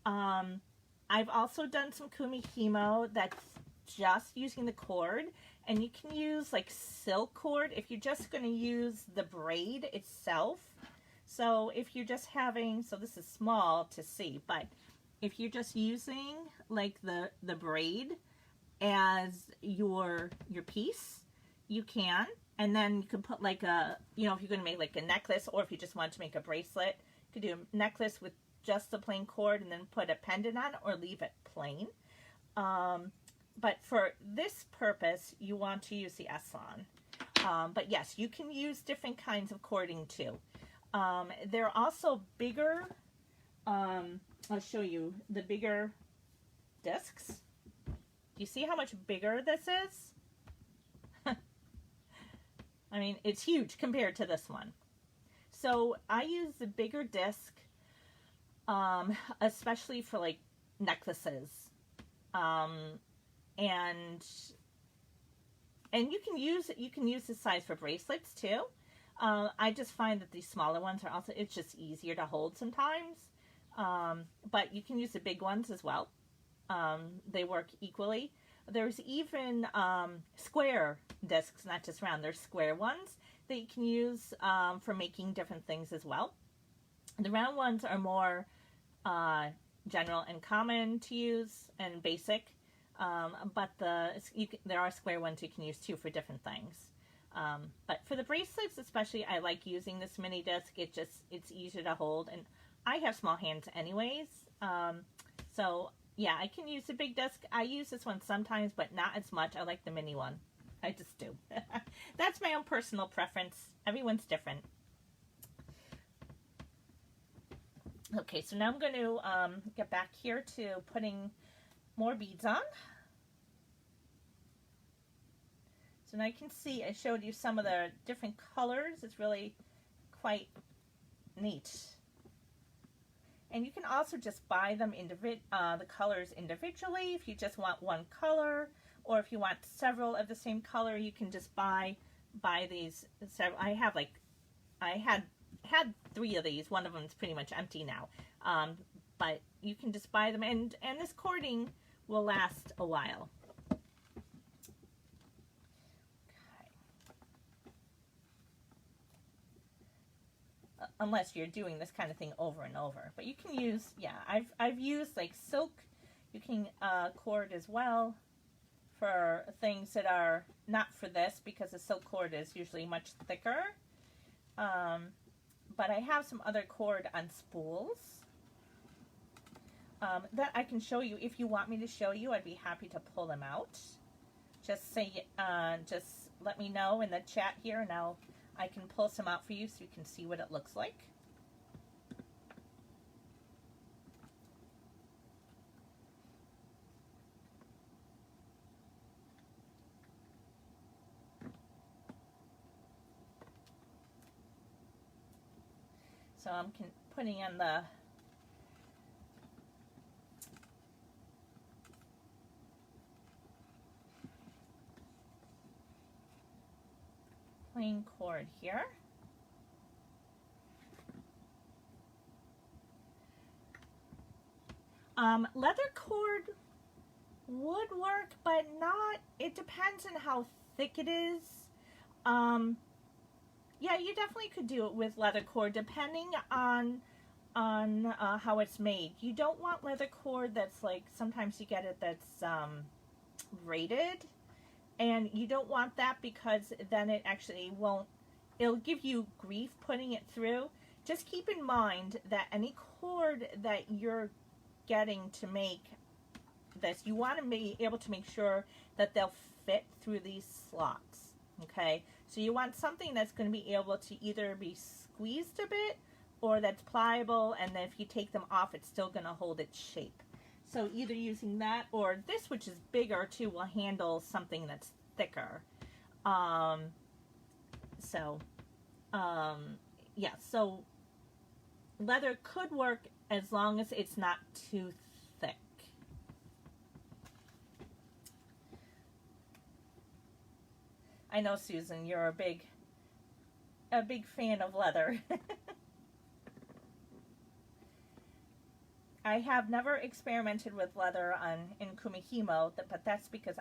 I've also done some Kumihimo that's just using the cord. And you can use like silk cord if you're just going to use the braid itself. So if you're just having, so this is small to see, but if you're just using like the braid as your piece, you can. And then you can put like a, if you're going to make like a necklace, or if you just want to make a bracelet, you could do a necklace with just the plain cord and then put a pendant on, or leave it plain. But for this purpose, you want to use the s-lon. But yes, you can use different kinds of cording too. There are also bigger, I'll show you the bigger discs. Do you see how much bigger this is? I mean, it's huge compared to this one. So I use the bigger disc, especially for like necklaces. And you can use this size for bracelets too. I just find that these smaller ones are also, it's just easier to hold sometimes. But you can use the big ones as well. They work equally. There's even square discs, not just round. There's square ones that you can use for making different things as well. The round ones are more general and common to use and basic. But there are square ones you can use too for different things. But for the bracelets especially, I like using this mini disc. It's easier to hold, and I have small hands anyways. So yeah, I can use the big disc. I use this one sometimes, but not as much. I like the mini one. I just do. That's my own personal preference. Everyone's different. Okay, so now I'm going to get back here to putting more beads on. So now you can see I showed you some of the different colors. It's really quite neat. And you can also just buy them the colors individually if you just want one color, or if you want several of the same color, you can just buy these. I had 3 of these. One of them is pretty much empty now. But you can just buy them, and this cording will last a while. unless you're doing this kind of thing over and over. But you can use, yeah, I've used like silk. You can cord as well for things that are not for this, because the silk cord is usually much thicker. But I have some other cord on spools that I can show you. If you want me to show you, I'd be happy to pull them out. Just say, just let me know in the chat here, and I can pull some out for you so you can see what it looks like. So I'm putting in the plain cord here. Leather cord would work, but not, it depends on how thick it is. Yeah, you definitely could do it with leather cord, depending on how it's made. You don't want leather cord that's like, sometimes you get it that's braided, and you don't want that because then it actually won't, it'll give you grief putting it through. Just keep in mind that any cord that you're getting to make this, you want to be able to make sure that they'll fit through these slots, okay? So you want something that's going to be able to either be squeezed a bit or that's pliable, and then if you take them off, it's still going to hold its shape. So either using that or this, which is bigger too, will handle something that's thicker. Yeah, so leather could work as long as it's not too thick. I know, Susan, you're a big fan of leather. I have never experimented with leather in Kumihimo, but that's because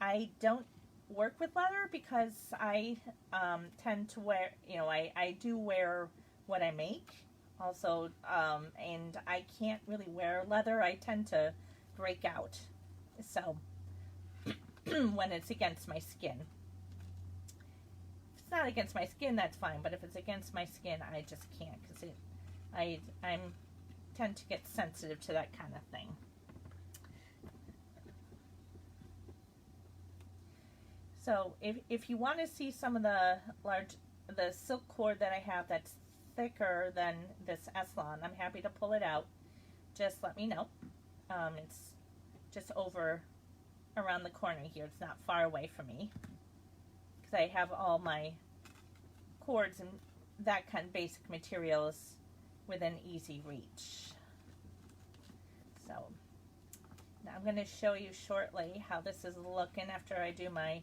I don't work with leather, because I tend to wear, I do wear what I make also, and I can't really wear leather. I tend to break out, so when it's against my skin. If it's not against my skin, that's fine, but if it's against my skin, I just can't, because I tend to get sensitive to that kind of thing. So if you want to see some of the silk cord that I have that's thicker than this s-lon, I'm happy to pull it out. Just let me know. It's just over around the corner here. It's not far away from me, because I have all my cords and that kind of basic materials within easy reach. So now I'm going to show you shortly how this is looking after I do my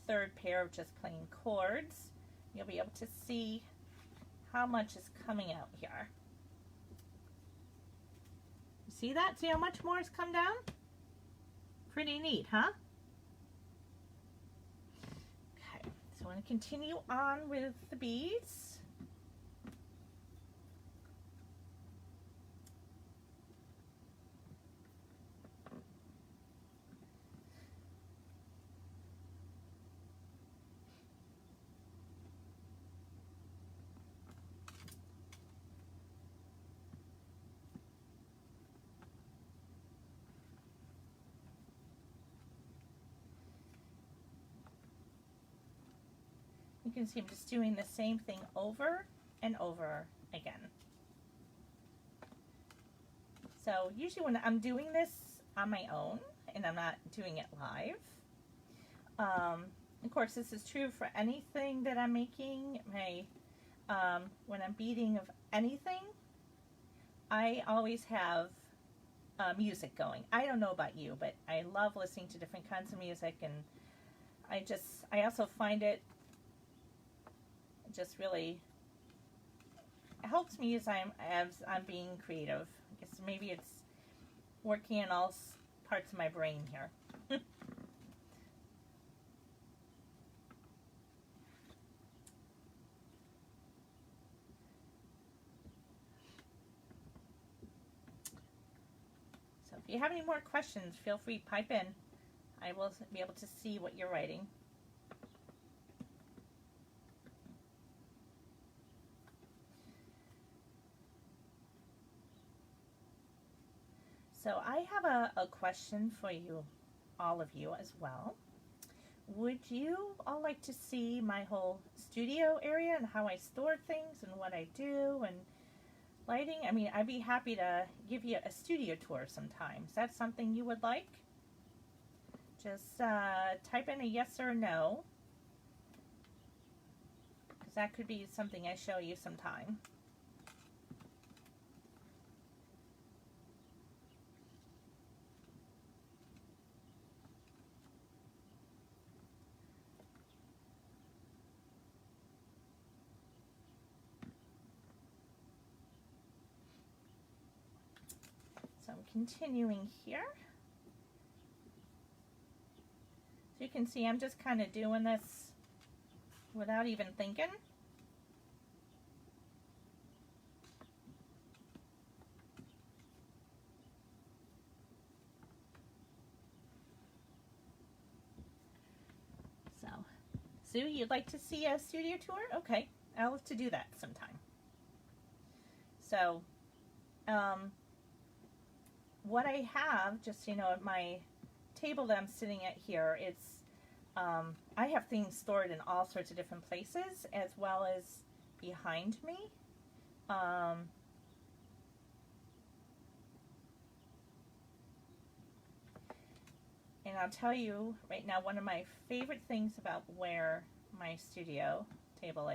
third pair of just plain cords. You'll be able to see how much is coming out here. You see that? See how much more has come down? Pretty neat, huh? Okay, so I'm going to continue on with the beads. You can see I'm just doing the same thing over and over again. So usually when I'm doing this on my own and I'm not doing it live, of course this is true for anything that I'm making. When I'm beading of anything, I always have music going. I don't know about you, but I love listening to different kinds of music, and I also find it just really helps me as I'm being creative. I guess maybe it's working in all parts of my brain here. if you have any more questions, feel free to pipe in. I will be able to see what you're writing. So I have a question for you, all of you as well. Would you all like to see my whole studio area and how I store things and what I do and lighting? I mean, I'd be happy to give you a studio tour sometime. Is that something you would like? Just type in a yes or a no, because that could be something I show you sometime. So I'm continuing here. So you can see I'm just kind of doing this without even thinking. So, Sue, you'd like to see a studio tour? Okay, I'll have to do that sometime. So, what I have, just so you know, at my table that I'm sitting at here, it's I have things stored in all sorts of different places, as well as behind me. And I'll tell you right now, one of my favorite things about where my studio table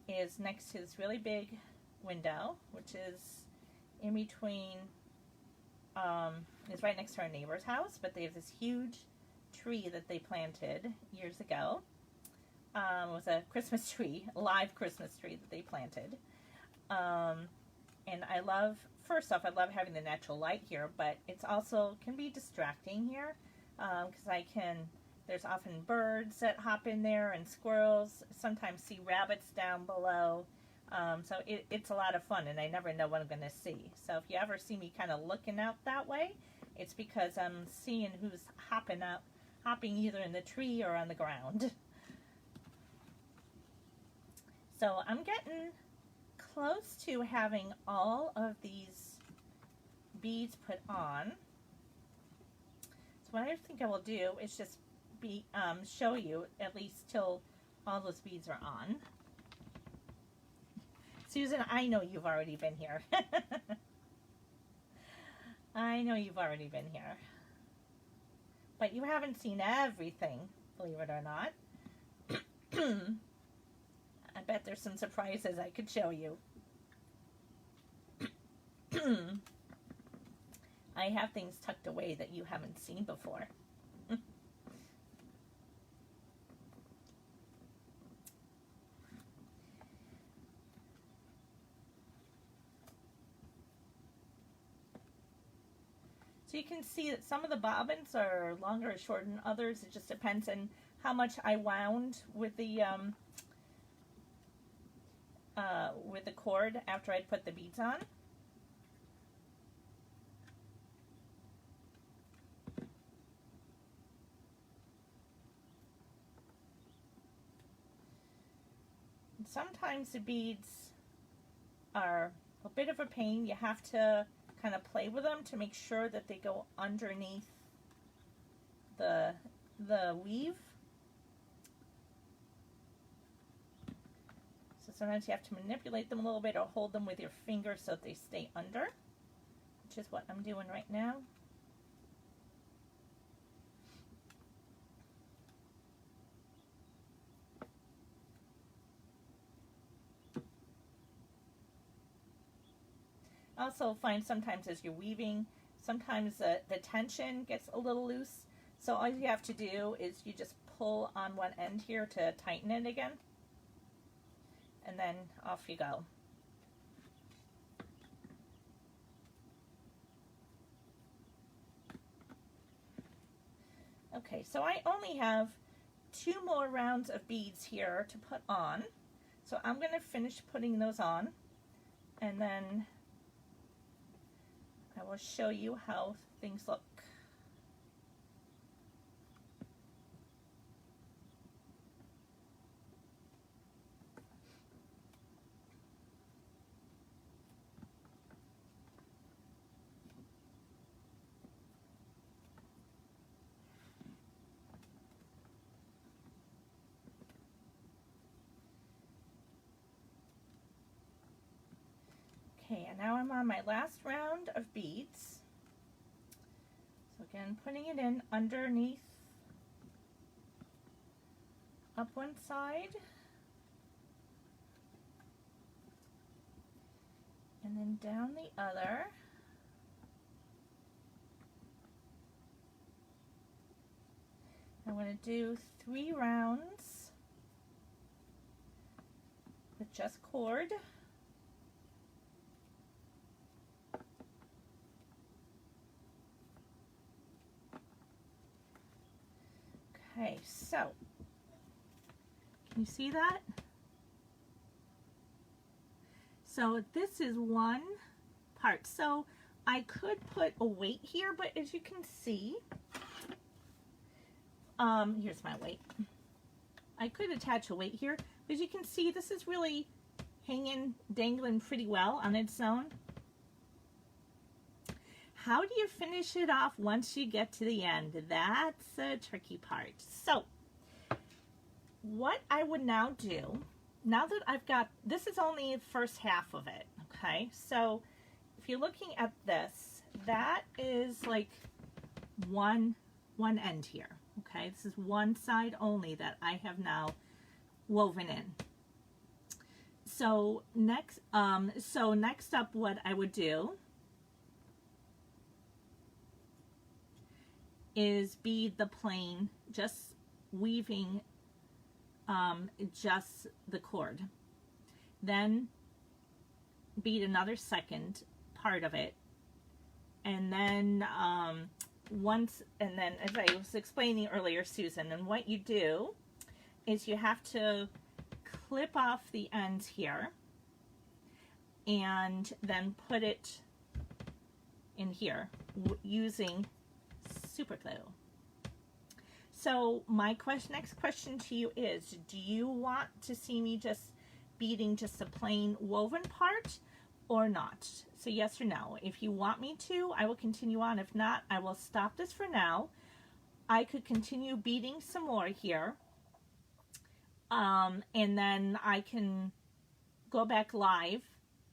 is next to this really big window, which is in between, it's right next to our neighbor's house, but they have this huge tree that they planted years ago. It was a Christmas tree, a live Christmas tree that they planted. And I love, first off, I love having the natural light here, but it's also can be distracting here, because there's often birds that hop in there and squirrels, sometimes see rabbits down below. So it's a lot of fun, and I never know what I'm going to see. So if you ever see me kind of looking out that way, it's because I'm seeing who's hopping either in the tree or on the ground. So I'm getting close to having all of these beads put on. So what I think I will do is just show you at least till all those beads are on. Susan, I know you've already been here. I know you've already been here. But you haven't seen everything, believe it or not. I bet there's some surprises I could show you. I have things tucked away that you haven't seen before. So you can see that some of the bobbins are longer or shorter than others. It just depends on how much I wound with the cord after I put the beads on. And sometimes the beads are a bit of a pain. You have to kind of play with them to make sure that they go underneath the weave. So sometimes you have to manipulate them a little bit or hold them with your fingers so that they stay under, which is what I'm doing right now. Also find sometimes as you're weaving, sometimes the tension gets a little loose. So all you have to do is you just pull on one end here to tighten it again. And then off you go. Okay, so I only have 2 more rounds of beads here to put on. So I'm going to finish putting those on, and then I will show you how things look. Okay, and now I'm on my last round of beads. So again, putting it in underneath, up one side, and then down the other. I'm going to do 3 rounds with just cord. Okay, so can you see that? So this is one part. So I could put a weight here, but as you can see, here's my weight. I could attach a weight here, but as you can see, this is really hanging, dangling pretty well on its own. How do you finish it off once you get to the end? That's a tricky part. So what I would now do, now that I've got, this is only the first half of it, okay? So if you're looking at this, that is like one end here, okay? This is one side only that I have now woven in. So next up, what I would do is bead the plain, just weaving just the cord. Then bead another second part of it, and then as I was explaining earlier, Susan, and what you do is you have to clip off the ends here and then put it in here using super glue. So my next question to you is, do you want to see me just beading just a plain woven part or not? So yes or no. If you want me to, I will continue on. If not, I will stop this for now. I could continue beading some more here, and then I can go back live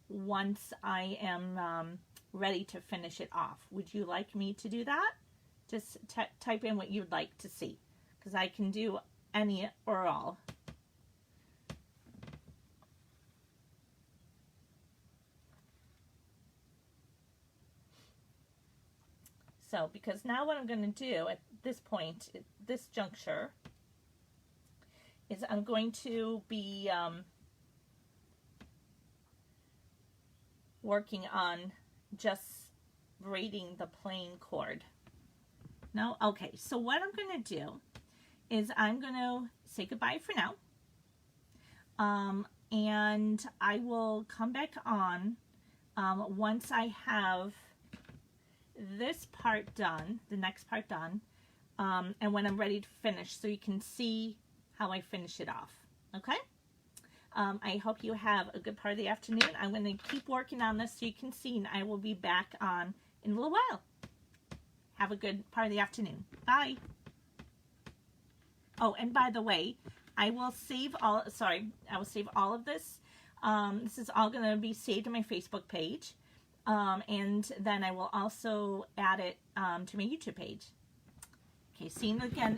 once I am ready to finish it off. Would you like me to do that? Just type in what you'd like to see, because I can do any or all. So, because now what I'm going to do at this point, at this juncture, is I'm going to be working on just braiding the plain cord. No? Okay, so what I'm going to do is I'm going to say goodbye for now. And I will come back on once I have this part done, the next part done, and when I'm ready to finish, so you can see how I finish it off. Okay? I hope you have a good part of the afternoon. I'm going to keep working on this so you can see, and I will be back on in a little while. Have a good part of the afternoon. Bye. Oh, and by the way, I will save all of this. This is all going to be saved to my Facebook page. And then I will also add it to my YouTube page. Okay, see you again.